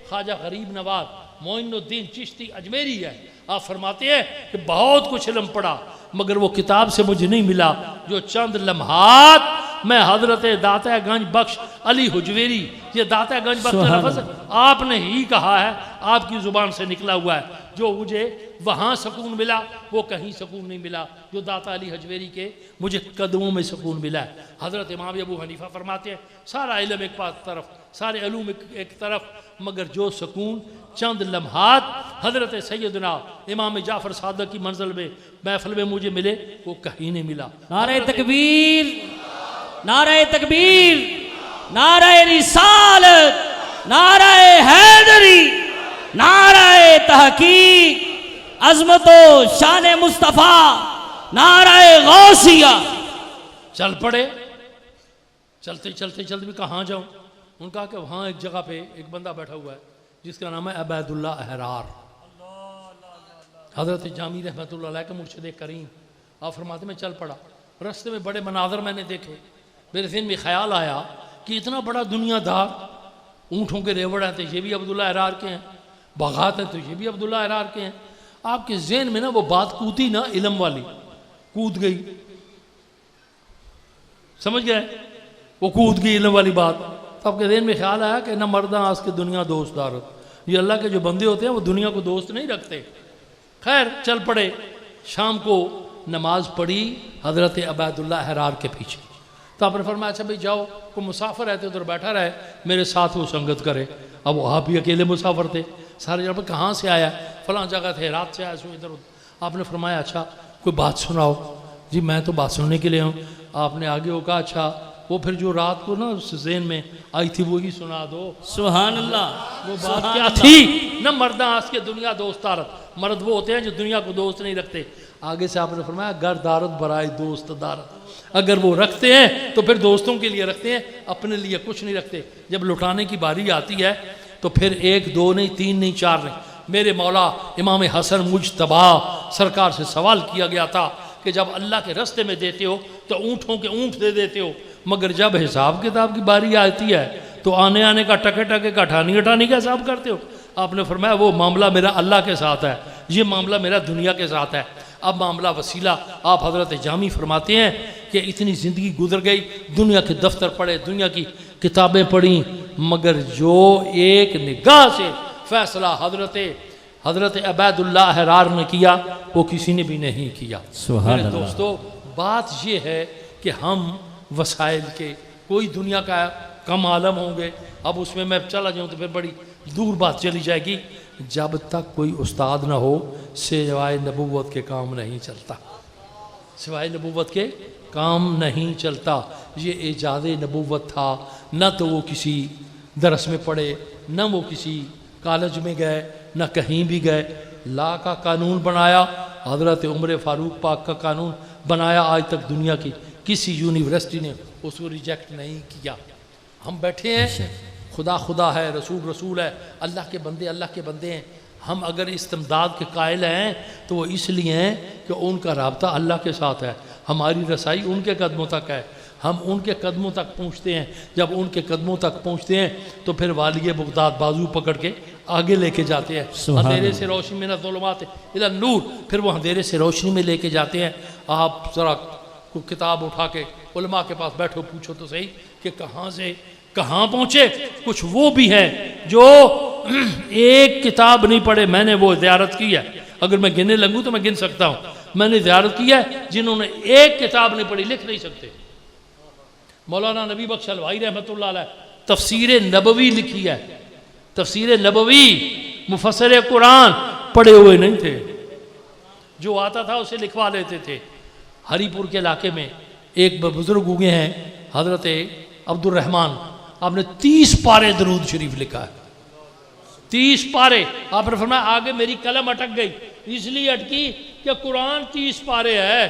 خواجہ غریب نواز معین الدین چشتی اجمیری ہے، آپ فرماتے ہیں کہ بہت کچھ علم پڑھا مگر وہ کتاب سے مجھے نہیں ملا جو چند لمحات میں حضرت داتہ گنج بخش علی حجویری، یہ داتہ گنج بخش کا لفظ آپ نے ہی کہا ہے، آپ کی زبان سے نکلا ہوا ہے، جو مجھے وہاں سکون ملا وہ کہیں سکون نہیں ملا، جو داتا علی حجویری کے مجھے قدموں میں سکون ملا ہے۔ حضرت امام ابو حنیفہ فرماتے ہیں سارا علم ایک طرف، سارے علوم ایک طرف، مگر جو سکون چند لمحات حضرت سیدنا امام جعفر صادق کی منزل میں محفل میں مجھے ملے وہ کہیں نہیں ملا۔ نعرہ تکبیر، نعرہ تکبیر، نعرہ رسالت، نعرہ حیدری، نعرہ تحقیق، عظمت و شان مصطفیٰ، نعرہ غوثیہ۔ چل پڑے، چلتے چلتے چلتے بھی کہاں جاؤں؟ ان کہا کہ وہاں ایک جگہ پہ ایک بندہ بیٹھا ہوا ہے جس کا نام ہے عبید اللہ احرار، حضرت جامی رحمۃ اللہ علیہ کا مرشد کریم۔ آپ فرماتے میں چل پڑا، رستے میں بڑے مناظر میں نے دیکھے، میرے ذہن میں خیال آیا کہ اتنا بڑا دنیا دار، اونٹوں کے ریوڑ ہیں تو یہ بھی عبداللہ احرار کے ہیں، باغات ہیں تو یہ بھی عبداللہ احرار کے ہیں۔ آپ کے ذہن میں نا وہ بات کوتی نا علم والی، کود گئی. سمجھ گئے؟ وہ کود گئی علم والی بات. تو آپ کے ذہن میں خیال آیا کہ نہ مرداں آس کے دنیا دوست دارت. یہ اللہ کے جو بندے ہوتے ہیں وہ دنیا کو دوست نہیں رکھتے. خیر چل پڑے. شام کو نماز پڑھی حضرت عبید اللہ حرار کے پیچھے. تو آپ نے فرمایا اچھا بھائی جاؤ, کوئی مسافر رہتے ادھر بیٹھا رہے, میرے ساتھ وہ سنگت کرے. اب وہ آپ بھی اکیلے مسافر تھے. سارے جگہ پہ کہاں سے آیا؟ فلاں جگہ تھے, رات سے آیا سو ادھر. آپ نے فرمایا اچھا کوئی بات سناؤ. جی میں تو بات سننے کے لیے ہوں. آپ نے آگے وہ کہا اچھا وہ پھر جو رات کو نا اس ذہن میں آئی تھی وہی سنا دو. سبحان اللہ. وہ بات کیا تھی؟ نہ مرداں آس کے دنیا دوست دارت. مرد وہ ہوتے ہیں جو دنیا کو دوست نہیں رکھتے. آگے سے آپ نے فرمایا گر دارت برائے دوست دارت. اگر وہ رکھتے ہیں تو پھر دوستوں کے لیے رکھتے ہیں, اپنے لیے کچھ نہیں رکھتے. جب لٹانے کی باری آتی ہے تو پھر 1 2 نہیں 3 نہیں 4 نہیں. میرے مولا امام حسن مجتبی سرکار سے سوال کیا گیا تھا کہ جب اللہ کے رستے میں دیتے ہو تو اونٹوں کے اونٹ دے دیتے ہو, مگر جب حساب کتاب کی باری آتی ہے تو آنے کا ٹکے کا اٹھانی کا حساب کرتے ہو. آپ نے فرمایا وہ معاملہ میرا اللہ کے ساتھ ہے, یہ معاملہ میرا دنیا کے ساتھ ہے. اب معاملہ وسیلہ آپ حضرت جامی فرماتے ہیں کہ اتنی زندگی گزر گئی, دنیا کے دفتر پڑھے, دنیا کی کتابیں پڑھیں, مگر جو ایک نگاہ سے فیصلہ حضرت عبید اللہ حرار نے کیا وہ کسی نے بھی نہیں کیا. میرے دوستو بات یہ ہے کہ ہم وسائل کے کوئی دنیا کا کم عالم ہوں گے. اب اس میں چلا جاؤں تو پھر بڑی دور بات چلی جائے گی. جب تک کوئی استاد نہ ہو سوائے نبوت کے کام نہیں چلتا. سوائے نبوت کے کام نہیں چلتا. یہ ایجاد نبوت تھا. نہ تو وہ کسی درس میں پڑھے, نہ وہ کسی کالج میں گئے, نہ کہیں بھی گئے. لا کا قانون بنایا حضرت عمر فاروق پاک کا قانون بنایا. آج تک دنیا کی کسی یونیورسٹی نے اس کو ریجیکٹ نہیں کیا. ہم بیٹھے ہیں, خدا ہے, رسول ہے, اللہ کے بندے ہیں. ہم اگر استمداد کے قائل ہیں تو وہ اس لیے ہیں کہ ان کا رابطہ اللہ کے ساتھ ہے. ہماری رسائی ان کے قدموں تک ہے. ہم ان کے قدموں تک پہنچتے ہیں. جب ان کے قدموں تک پہنچتے ہیں تو پھر والی بغداد بازو پکڑ کے آگے لے کے جاتے ہیں. اندھیرے سے روشنی میں ظلمات الی النور, پھر وہ اندھیرے سے روشنی میں لے کے جاتے ہیں. آپ ذرا کتاب اٹھا کے علماء کے پاس بیٹھو, پوچھو تو صحیح کہ کہاں سے کہاں پہنچے. کچھ وہ بھی ہیں جو ایک کتاب نہیں پڑھے. میں نے وہ زیارت کی ہے, اگر میں گننے لگوں تو میں گن سکتا ہوں. میں نے زیارت کی ہے جنہوں نے ایک کتاب نہیں پڑھی, لکھ نہیں سکتے. مولانا نبی بخش حلوائی رحمۃ اللہ علیہ تفسیر نبوی لکھی ہے. تفسیر نبوی, مفسر قرآن پڑھے ہوئے نہیں تھے. جو آتا تھا اسے لکھوا لیتے تھے. ہری پور کے علاقے میں ایک بزرگ ہوئے ہیں حضرت عبد الرحمن. آپ نے 30 پارے درود شریف لکھا ہے. 30 پارے. آپ نے فرمایا آگے میری قلم اٹک گئی. اس لیے اٹکی کہ قرآن 30 پارے ہے.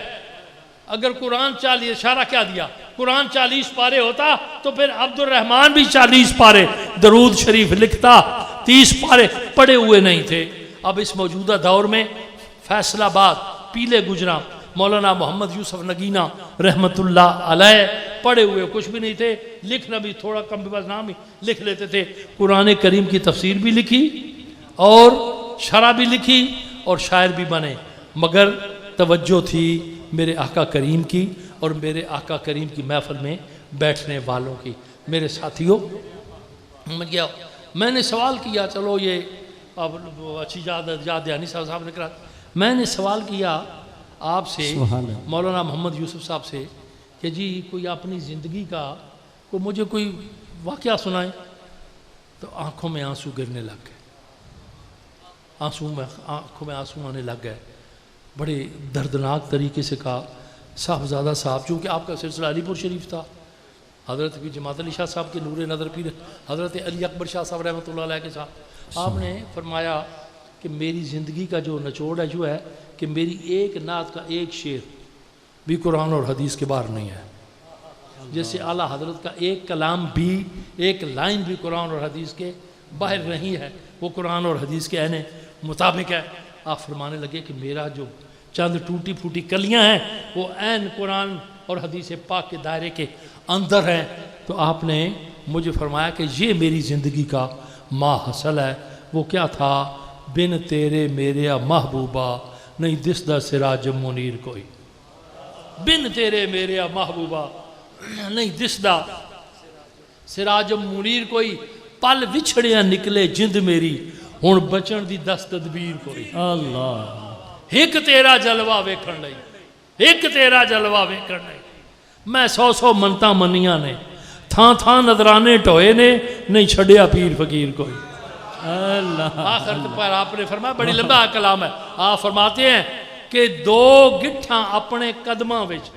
اگر قرآن 40, اشارہ کیا دیا, قرآن 40 پارے ہوتا تو پھر عبد الرحمن بھی 40 پارے درود شریف لکھتا. 30 پارے پڑھے ہوئے نہیں تھے. اب اس موجودہ دور میں فیصل آباد, پیلے گجراں, مولانا محمد یوسف نگینہ رحمت اللہ علیہ پڑھے ہوئے کچھ بھی نہیں تھے. لکھنا بھی تھوڑا کم بھی, بس نام ہی لکھ لیتے تھے. قرآن کریم کی تفسیر بھی لکھی اور شرح بھی لکھی اور شاعر بھی بنے, مگر توجہ تھی میرے آقا کریم کی اور میرے آقا کریم کی محفل میں بیٹھنے والوں کی. میرے ساتھیوں, میں نے سوال کیا, چلو یہ اب اچھی یاد دہانی صاحب نے کرا, میں نے سوال کیا آپ سے, مولانا محمد یوسف صاحب سے, کہ جی کوئی اپنی زندگی کا مجھے کوئی واقعہ سنائیں. تو آنکھوں میں آنسو گرنے لگ گئے. آنکھوں میں آنسو آنے لگ گئے. بڑے دردناک طریقے سے کہا صاحبزادہ صاحب, چونکہ آپ کا سلسلہ علی پور شریف تھا, حضرت پیر جماعت علی شاہ صاحب کے نور نظر پیر حضرت علی اکبر شاہ صاحب رحمۃ اللہ علیہ کے ساتھ, آپ نے فرمایا کہ میری زندگی کا جو نچوڑ ہے جو ہے کہ میری ایک نعت کا ایک شعر بھی قرآن اور حدیث کے باہر نہیں ہے. جیسے اعلیٰ حضرت کا ایک کلام بھی, ایک لائن بھی قرآن اور حدیث کے باہر نہیں ہے, وہ قرآن اور حدیث کے عین مطابق ہے. آپ فرمانے لگے کہ میرا جو چند ٹوٹی پھوٹی کلیاں ہیں وہ عین قرآن اور حدیث پاک کے دائرے کے اندر ہیں. تو آپ نے مجھے فرمایا کہ یہ میری زندگی کا ما حصل ہے. وہ کیا تھا, بن تیرے میرے محبوبہ نہیں دسدا سراج منیر کوئی. بن تیرے میرے محبوبہ نہیں دسدا سراجم منیر کوئی پل وچھڑیاں نکلے جند میری ہن بچن دی دس تدبیر کوئی اللہ ایک تیرا جلوہ ویکھن لئی ایک تیرا جلوہ ویکھن لئی میں 100 منتاں منیاں نے تھاں تھاں نظرانے ٹوئے نے نہیں چھڑیا پیر فقیر کوئی اللہ آخر پر آپ نے فرمایا بڑی لمبا کلام ہے آپ فرماتے ہیں کہ 2 گٹھاں اپنے قدماں وچ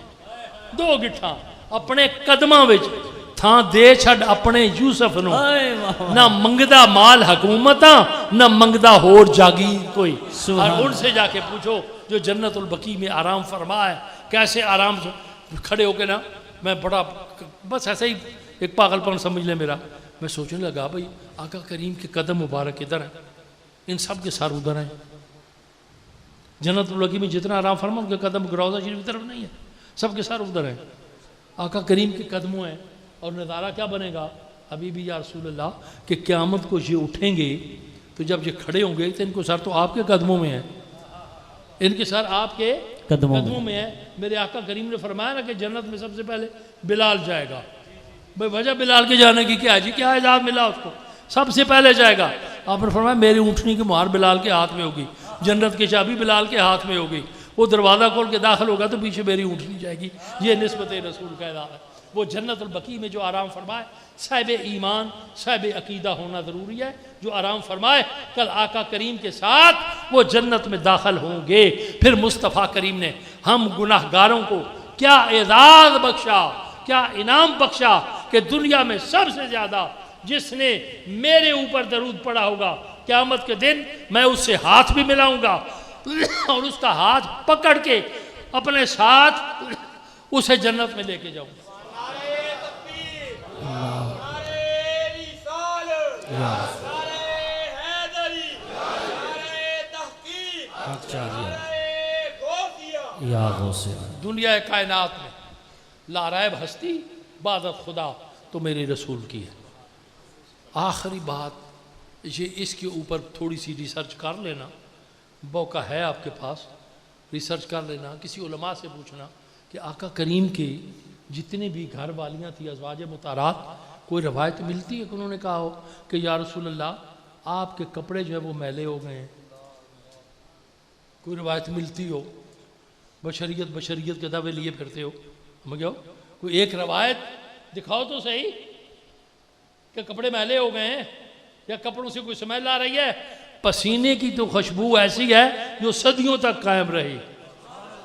2 گٹھاں اپنے قدماں وچ تھاں دے چھڑ اپنے یوسف نو نہ منگدہ مال حکومتاں نہ منگدہ ہور جاگیر کوئی اور ان سے جا کے پوچھو جو جنت البقیع میں آرام فرما ہے کیسے آرام کھڑے ہو کے نا میں بڑا بس ایسا ہی ایک پاگل پن سمجھ لیں میرا میں سوچنے لگا بھئی آقا کریم کے قدم مبارک ادھر ہیں ان سب کے سار ادھر ہیں جنت البقیع میں جتنا آرام فرما ان کے قدم روضہ شریف کی طرف نہیں ہے سب کے سار ادھر ہیں آقا کریم کے قدموں ہیں اور نظارہ کیا بنے گا حبیبی یا رسول اللہ کہ قیامت کو یہ اٹھیں گے تو جب یہ کھڑے ہوں گے تو ان کو سر تو آپ کے قدموں میں ہے ان کے سر آپ کے قدموں میں ہے میرے آقا کریم نے فرمایا نا کہ جنت میں سب سے پہلے بلال جائے گا بھئی وجہ بلال کے جانے کی کیا ہے جی کیا اعزاز ملا اس کو سب سے پہلے جائے گا آپ نے فرمایا میری اونٹنی کی مہار بلال کے ہاتھ میں ہوگی جنت کی چابی بلال کے ہاتھ میں ہوگی وہ دروازہ کھول کے داخل ہوگا تو پیچھے میری اونٹنی جائے گی یہ نسبت رسول کا اعزاز ہے وہ جنت البقیع میں جو آرام فرمائے صاحب ایمان صاحب عقیدہ ہونا ضروری ہے جو آرام فرمائے کل آقا کریم کے ساتھ وہ جنت میں داخل ہوں گے پھر مصطفیٰ کریم نے ہم گناہگاروں کو کیا اعزاز بخشا کیا انعام بخشا کہ دنیا میں سب سے زیادہ جس نے میرے اوپر درود پڑا ہوگا قیامت کے دن میں اس سے ہاتھ بھی ملاؤں گا اور اس کا ہاتھ پکڑ کے اپنے ساتھ اسے جنت میں لے کے جاؤں گا دنیا کائنات میں لا ریب ہستی عبادت خدا تو میرے رسول کی ہے آخری بات یہ اس کے اوپر تھوڑی سی ریسرچ کر لینا موقع ہے آپ کے پاس ریسرچ کر لینا کسی علماء سے پوچھنا کہ آقا کریم کے جتنے بھی گھر والیاں تھیں ازواج مطہرات کوئی روایت ملتی ہے کہ انہوں نے کہا ہو کہ یا رسول اللہ آپ کے کپڑے جو ہے وہ میلے ہو گئے ہیں کوئی روایت ملتی ہو بشریت کے دعوے لیے پھرتے ہو سمجھ گئے ہو کوئی ایک روایت دکھاؤ تو صحیح کہ کپڑے میلے ہو گئے ہیں یا کپڑوں سے کوئی سمیل آ رہی ہے پسینے کی تو خوشبو ایسی ہے جو صدیوں تک قائم رہی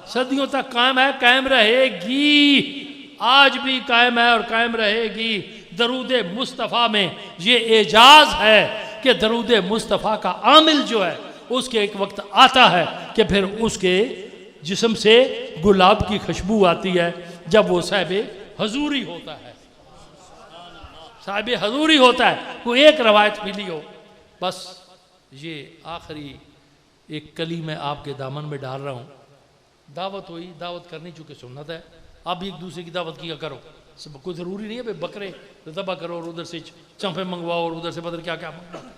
صدیوں تک قائم ہے قائم رہے گی آج بھی قائم ہے اور قائم رہے گی درود مصطفیٰ میں یہ اعجاز ہے کہ درود مصطفیٰ کا عامل جو ہے اس کے ایک وقت آتا ہے کہ پھر اس کے جسم سے گلاب کی خوشبو آتی ہے جب وہ صاحب حضوری ہوتا ہے صاحب حضوری ہوتا ہے کوئی ایک روایت ملی ہو بس یہ آخری ایک کلی میں آپ کے دامن میں ڈال رہا ہوں دعوت ہوئی دعوت کرنی چونکہ سنت ہے آپ بھی ایک دوسرے کی دعوت کیا کرو کوئی ضروری نہیں ہے بکرے ذبح کرو اور ادھر سے چمپے منگواؤ اور ادھر سے بدل کیا منگواؤ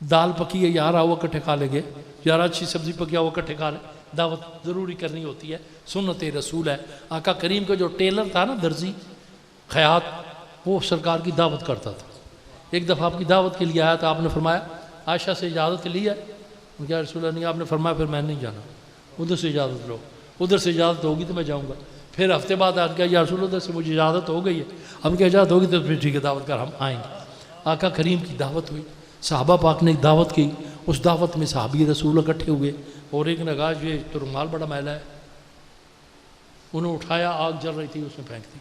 دال پکی ہے یار آؤ اکٹھے کھا لیں گے یار اچھی سبزی پکی آؤ اکٹھے کھا لیں دعوت ضروری کرنی ہوتی ہے سنت رسول ہے آقا کریم کا جو ٹیلر تھا نا درزی خیاط وہ سرکار کی دعوت کرتا تھا ایک دفعہ آپ کی دعوت کے لیے آیا تو آپ نے فرمایا عائشہ سے اجازت لی ہے کیا رسول اللہ نہیں آپ نے فرمایا پھر میں نہیں جانا ادھر سے اجازت لو ادھر سے اجازت ہوگی تو میں جاؤں گا پھر ہفتے بعد آج کیا یا رسول اللہ سے مجھے اجازت ہو گئی ہے اب کیا اجازت ہوگی تو پھر ٹھیک ہے دعوت کر ہم آئیں گے آقا کریم کی دعوت ہوئی صحابہ پاک نے ایک دعوت کی اس دعوت میں صحابی رسول اکٹھے ہوئے اور ایک نے کہا یہ تو رومال بڑا میلا ہے انہوں اٹھایا آگ جل رہی تھی اس میں پھینک دی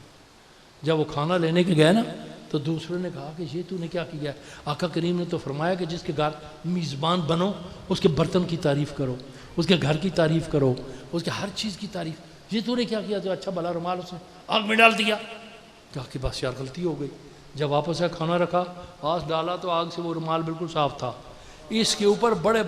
جب وہ کھانا لینے کے گئے نا تو دوسرے نے کہا کہ یہ تو نے کیا کیا ہے آقا کریم نے تو فرمایا کہ جس کے گھر میزبان بنو اس کے برتن کی تعریف کرو اس کے گھر کی تعریف کرو اس کے ہر چیز کی تعریف یہ تو نے کیا کیا تو اچھا بھلا رومال اس نے آگ میں ڈال دیا کہا کہ بس یار غلطی ہو گئی جب واپس ہے کھانا رکھا آگ ڈالا تو آگ سے وہ رومال بالکل صاف تھا اس کے اوپر بڑے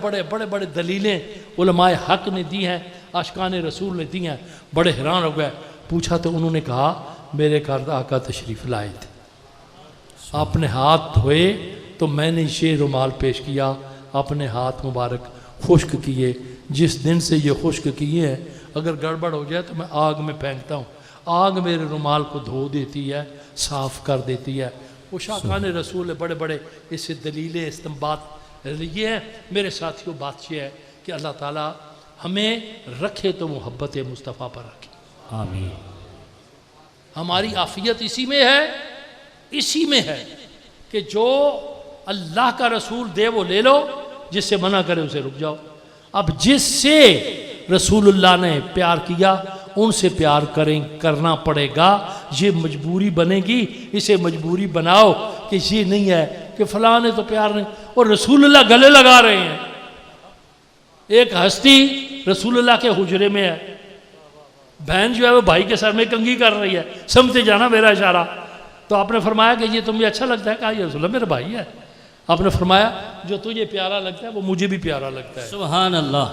بڑے دلیلیں علماء حق نے دی ہیں عاشقان رسول نے دی ہیں بڑے حیران ہو گئے پوچھا تو انہوں نے کہا میرے گھر آقا تشریف لائے تھے اپنے ہاتھ دھوئے تو میں نے یہ رومال پیش کیا اپنے ہاتھ مبارک خشک کیے جس دن سے یہ خشک کیے ہیں اگر گڑبڑ ہو جائے تو میں آگ میں پھینکتا ہوں، آگ میرے رومال کو دھو دیتی ہے، صاف کر دیتی ہے۔ وہ شاقان رسول بڑے بڑے اس سے دلیلیں استنباط یہ ہیں۔ میرے ساتھیوں بات یہ ہے کہ اللہ تعالیٰ ہمیں رکھے تو محبت مصطفیٰ پر رکھے، آمین۔ ہماری عافیت اسی میں ہے، اسی میں ہے کہ جو اللہ کا رسول دے وہ لے لو، جس سے منع کرے اسے رک جاؤ۔ اب جس سے رسول اللہ نے پیار کیا ان سے پیار کرنا پڑے گا، یہ مجبوری بنے گی۔ اسے مجبوری بناؤ کہ یہ نہیں ہے کہ فلاں نے تو پیار نہیں، اور رسول اللہ گلے لگا رہے ہیں۔ ایک ہستی رسول اللہ کے حجرے میں ہے، بہن جو ہے وہ بھائی کے سر میں کنگھی کر رہی ہے، سمجھتے جانا میرا اشارہ۔ تو آپ نے فرمایا کہ یہ تمہیں اچھا لگتا ہے؟ کہا یہ رسول اللہ میرا بھائی ہے۔ آپ نے فرمایا جو تجھے پیارا لگتا ہے وہ مجھے بھی پیارا لگتا ہے۔ سبحان اللہ۔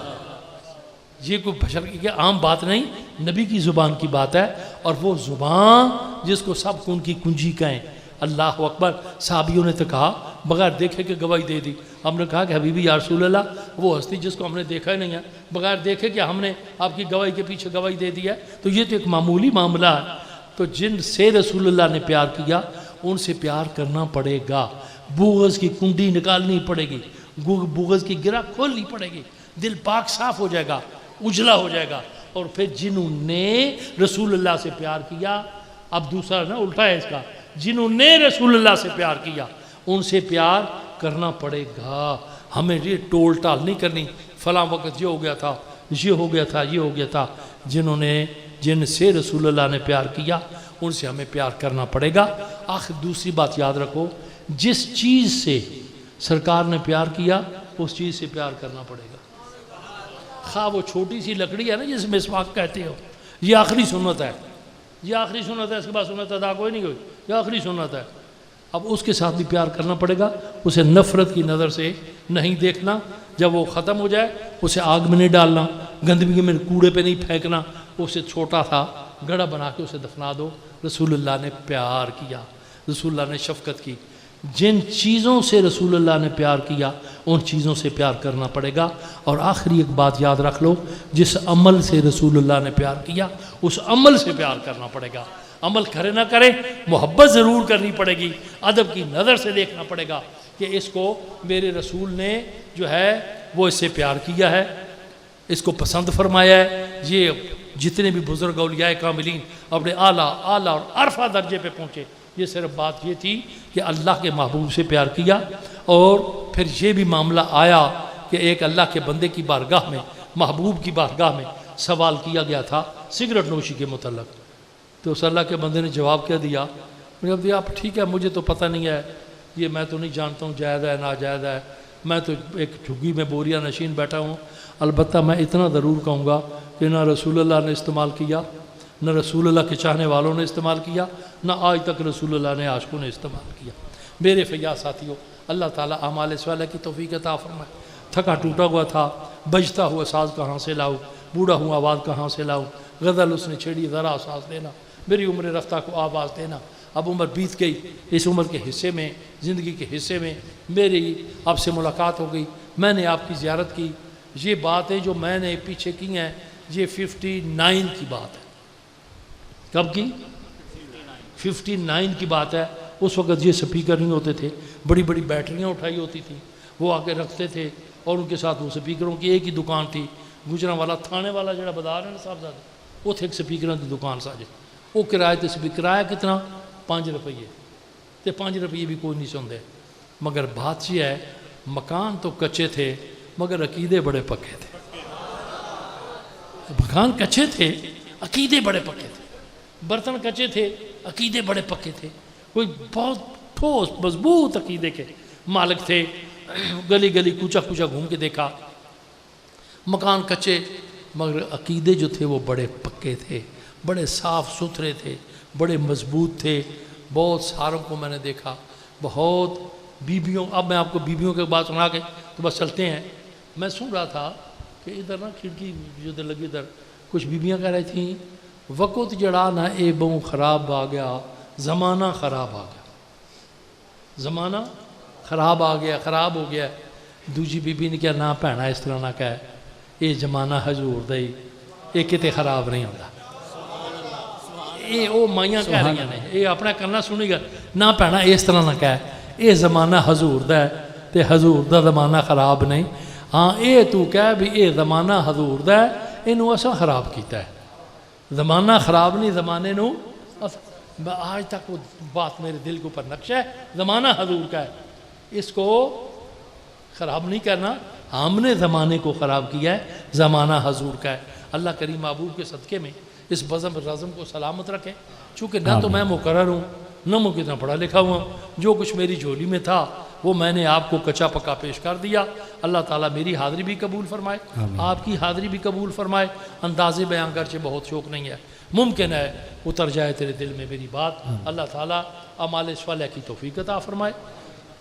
یہ کوئی بشر کی عام بات نہیں، نبی کی زبان کی بات ہے، اور وہ زبان جس کو سب کن کی کنجی کہیں۔ اللہ اکبر۔ صحابیوں نے تو کہا بغیر دیکھے کہ گواہی دے دی۔ ہم نے کہا کہ حبیبی یا رسول اللہ وہ ہستی جس کو ہم نے دیکھا ہی نہیں ہے، بغیر دیکھے کہ ہم نے آپ کی گواہی کے پیچھے گواہی دے دی ہے، تو یہ تو ایک معمولی معاملہ ہے۔ تو جن سے رسول اللہ نے پیار کیا ان سے پیار کرنا پڑے گا، بغض کی کنڈی نکالنی پڑے گی، بغض کی گرہ کھولنی پڑے گی، دل پاک صاف ہو جائے گا، اجلا ہو جائے گا۔ اور پھر جنہوں نے رسول اللہ سے پیار کیا، اب دوسرا نا الٹا ہے اس کا، جنہوں نے رسول اللہ سے پیار کیا ان سے پیار کرنا پڑے گا۔ ہمیں یہ ٹول ٹال نہیں کرنی، فلاں وقت یہ ہو گیا تھا، یہ ہو گیا تھا، یہ ہو گیا تھا۔ جن سے رسول اللہ نے پیار کیا ان سے ہمیں پیار کرنا پڑے گا۔ آخر دوسری بات یاد رکھو، جس چیز سے سرکار نے پیار کیا اس چیز سے پیار کرنا پڑے گا، خواہ وہ چھوٹی سی لکڑی ہے نا جس میں مسواک کہتے ہو، یہ آخری سنت ہے، یہ آخری سنت ہے، اس کے بعد سنت ادا کوئی نہیں ہوئی، یہ آخری سنت ہے۔ اب اس کے ساتھ بھی پیار کرنا پڑے گا، اسے نفرت کی نظر سے نہیں دیکھنا، جب وہ ختم ہو جائے اسے آگ میں نہیں ڈالنا، گندگی میں کوڑے پہ نہیں پھینکنا، اسے چھوٹا تھا گڑھا بنا کے اسے دفنا دو۔ رسول اللہ نے پیار کیا، رسول اللہ نے شفقت کی، جن چیزوں سے رسول اللہ نے پیار کیا ان چیزوں سے پیار کرنا پڑے گا۔ اور آخری ایک بات یاد رکھ لو، جس عمل سے رسول اللہ نے پیار کیا اس عمل سے پیار کرنا پڑے گا۔ عمل کرے نہ کرے محبت ضرور کرنی پڑے گی، ادب کی نظر سے دیکھنا پڑے گا کہ اس کو میرے رسول نے جو ہے وہ اس سے پیار کیا ہے، اس کو پسند فرمایا ہے۔ یہ جتنے بھی بزرگ اولیاء کاملین اپنے اعلیٰ اور عرفہ درجے پہ پہنچے، یہ صرف بات یہ تھی کہ اللہ کے محبوب سے پیار کیا۔ اور پھر یہ بھی معاملہ آیا کہ ایک اللہ کے بندے کی بارگاہ میں، محبوب کی بارگاہ میں سوال کیا گیا تھا سگریٹ نوشی کے متعلق، تو اس اللہ کے بندے نے جواب کیا دیا؟ جب دیا ٹھیک ہے مجھے تو پتہ نہیں ہے، یہ میں تو نہیں جانتا ہوں جائز ہے ناجائز ہے، میں تو ایک جھگی میں بوریا نشین بیٹھا ہوں، البتہ میں اتنا ضرور کہوں گا کہ نہ رسول اللہ نے استعمال کیا، نہ رسول اللہ کے چاہنے والوں نے استعمال کیا، نہ آج تک رسول اللہ نے عاشقوں نے استعمال کیا۔ میرے فیاض ساتھیوں، اللہ تعالیٰ اعمال صالحہ کی توفیق عطا فرمائے۔ تھکا ٹوٹا ہوا تھا، بجتا ہوا ساز کہاں سے لاؤں، بوڑھا ہوں آواز کہاں سے لاؤں، غزل اس نے چھیڑی ذرا ساز دینا، میری عمر رفتہ کو آواز دینا۔ اب عمر بیت گئی، اس عمر کے حصے میں، زندگی کے حصے میں میری آپ سے ملاقات ہو گئی، میں نے آپ کی زیارت کی۔ یہ بات ہے جو میں نے پیچھے کی ہیں، یہ 59 کی بات ہے۔ کب کی؟ 59 کی بات ہے۔ اس وقت یہ سپیکر نہیں ہوتے تھے، بڑی بڑی بیٹریاں اٹھائی ہوتی تھیں، وہ آگے رکھتے تھے، اور ان کے ساتھ وہ سپیکروں کی ایک ہی دکان تھی، گجراں والا تھانے والا جڑا بازار ہے نا صاحبزادہ، وہ تھے ایک سپیکروں کی دکان ساجے، وہ کرایہ تے سپیکر، کرایہ کتنا؟ 5 روپیے، تے 5 روپیے بھی کوئی نہیں سنتے۔ مگر بات یہ ہے، مکان تو کچے تھے مگر عقیدے بڑے پکے تھے، مکان کچے تھے عقیدے بڑے پکے تھے، برتن کچے تھے عقیدے بڑے پکے تھے، کوئی بہت ٹھوس مضبوط عقیدے کے مالک تھے۔ گلی گلی کوچا کوچا گھوم کے دیکھا، مکان کچے مگر عقیدے جو تھے وہ بڑے پکے تھے، بڑے صاف ستھرے تھے، بڑے مضبوط تھے۔ بہت ساروں کو میں نے دیکھا، بہت بیبیوں، اب میں آپ کو بیبیوں کے بات سنا کے تو بس چلتے ہیں۔ میں سن رہا تھا کہ ادھر نا کھڑکی جو ادھر لگی ادھر کچھ بیبیاں کہہ رہی تھیں وقت جڑا نہ اے بہوں خراب آ گیا، زمانہ خراب آ گیا، زمانہ خراب آ گیا، خراب ہو گیا۔ دوجی بی بی نے کیا نہ بھینا اس طرح نہ کہے، یہ زمانہ حضور دئی، یہ کتے خراب نہیں ہوتا. یہ وہ مائیاں کہہ رہی ہیں یہ اپنا کرنا سنی گا نہ پینا اس طرح نہ کہہ یہ زمانہ حضور دا ہے تے حضور دا زمانہ خراب نہیں. ہاں یہ تو کہہ بھی یہ زمانہ حضور دا ہے انہوں اساں خراب کیتا ہے. زمانہ خراب نہیں زمانے نو آج تک وہ بات میرے دل کے اوپر نقش ہے. زمانہ حضور کا ہے اس کو خراب نہیں کرنا. ہم نے زمانے کو خراب کیا ہے زمانہ حضور کا ہے. اللہ کریم محبوب کے صدقے میں اس بزم رزم کو سلامت رکھے. چونکہ نہ تو میں مقرر ہوں نہ میں کتنا پڑھا لکھا ہوا ہوں. جو کچھ میری جھولی میں تھا وہ میں نے آپ کو کچا پکا پیش کر دیا. اللہ تعالیٰ میری حاضری بھی قبول فرمائے آپ کی حاضری بھی قبول فرمائے. انداز بیان گرچہ بہت شوق نہیں ہے ممکن ہے اتر جائے تیرے دل میں میری بات. اللہ تعالیٰ اعمال صالحہ کی توفیق عطا فرمائے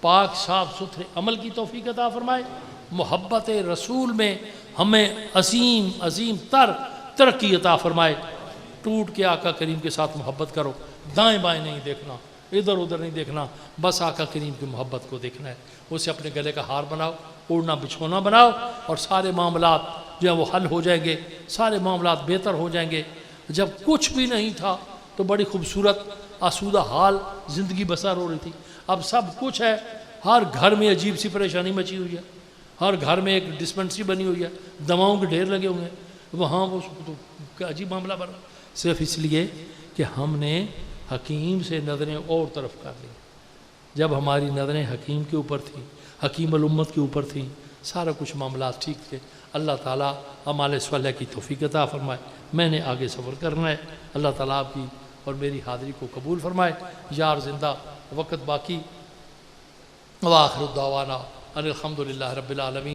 پاک صاف ستھرے عمل کی توفیق عطا فرمائے. محبت رسول میں ہمیں عظیم عظیم تر ترقی عطا فرمائے. ٹوٹ کے آقا کریم کے ساتھ محبت کرو. دائیں بائیں نہیں دیکھنا ادھر ادھر نہیں دیکھنا بس آقا کریم کی محبت کو دیکھنا ہے. اسے اپنے گلے کا ہار بناؤ اوڑھنا بچھونا بناؤ اور سارے معاملات جو ہیں وہ حل ہو جائیں گے. سارے معاملات بہتر ہو جائیں گے. جب کچھ بھی نہیں تھا تو بڑی خوبصورت آسودہ حال زندگی بسر ہو رہی تھی. اب سب کچھ ہے. ہر گھر میں عجیب سی پریشانی مچی ہوئی ہے. ہر گھر میں ایک ڈسپنسری بنی ہوئی ہے دواؤں کے ڈھیر لگے ہوئے ہیں. وہاں وہ عجیب معاملہ بنا صرف اس لیے کہ ہم نے حکیم سے نظریں اور طرف کر لی. جب ہماری نظریں حکیم کے اوپر تھیں حکیم الامت کے اوپر تھیں سارا کچھ معاملات ٹھیک تھے. اللہ تعالیٰ اعمال صالحہ کی توفیق عطا فرمائے. میں نے آگے سفر کرنا ہے. اللہ تعالیٰ آپ کی اور میری حاضری کو قبول فرمائے. یار زندہ وقت باقی. وآخر الدعوانا ان الحمدللہ رب العالمین.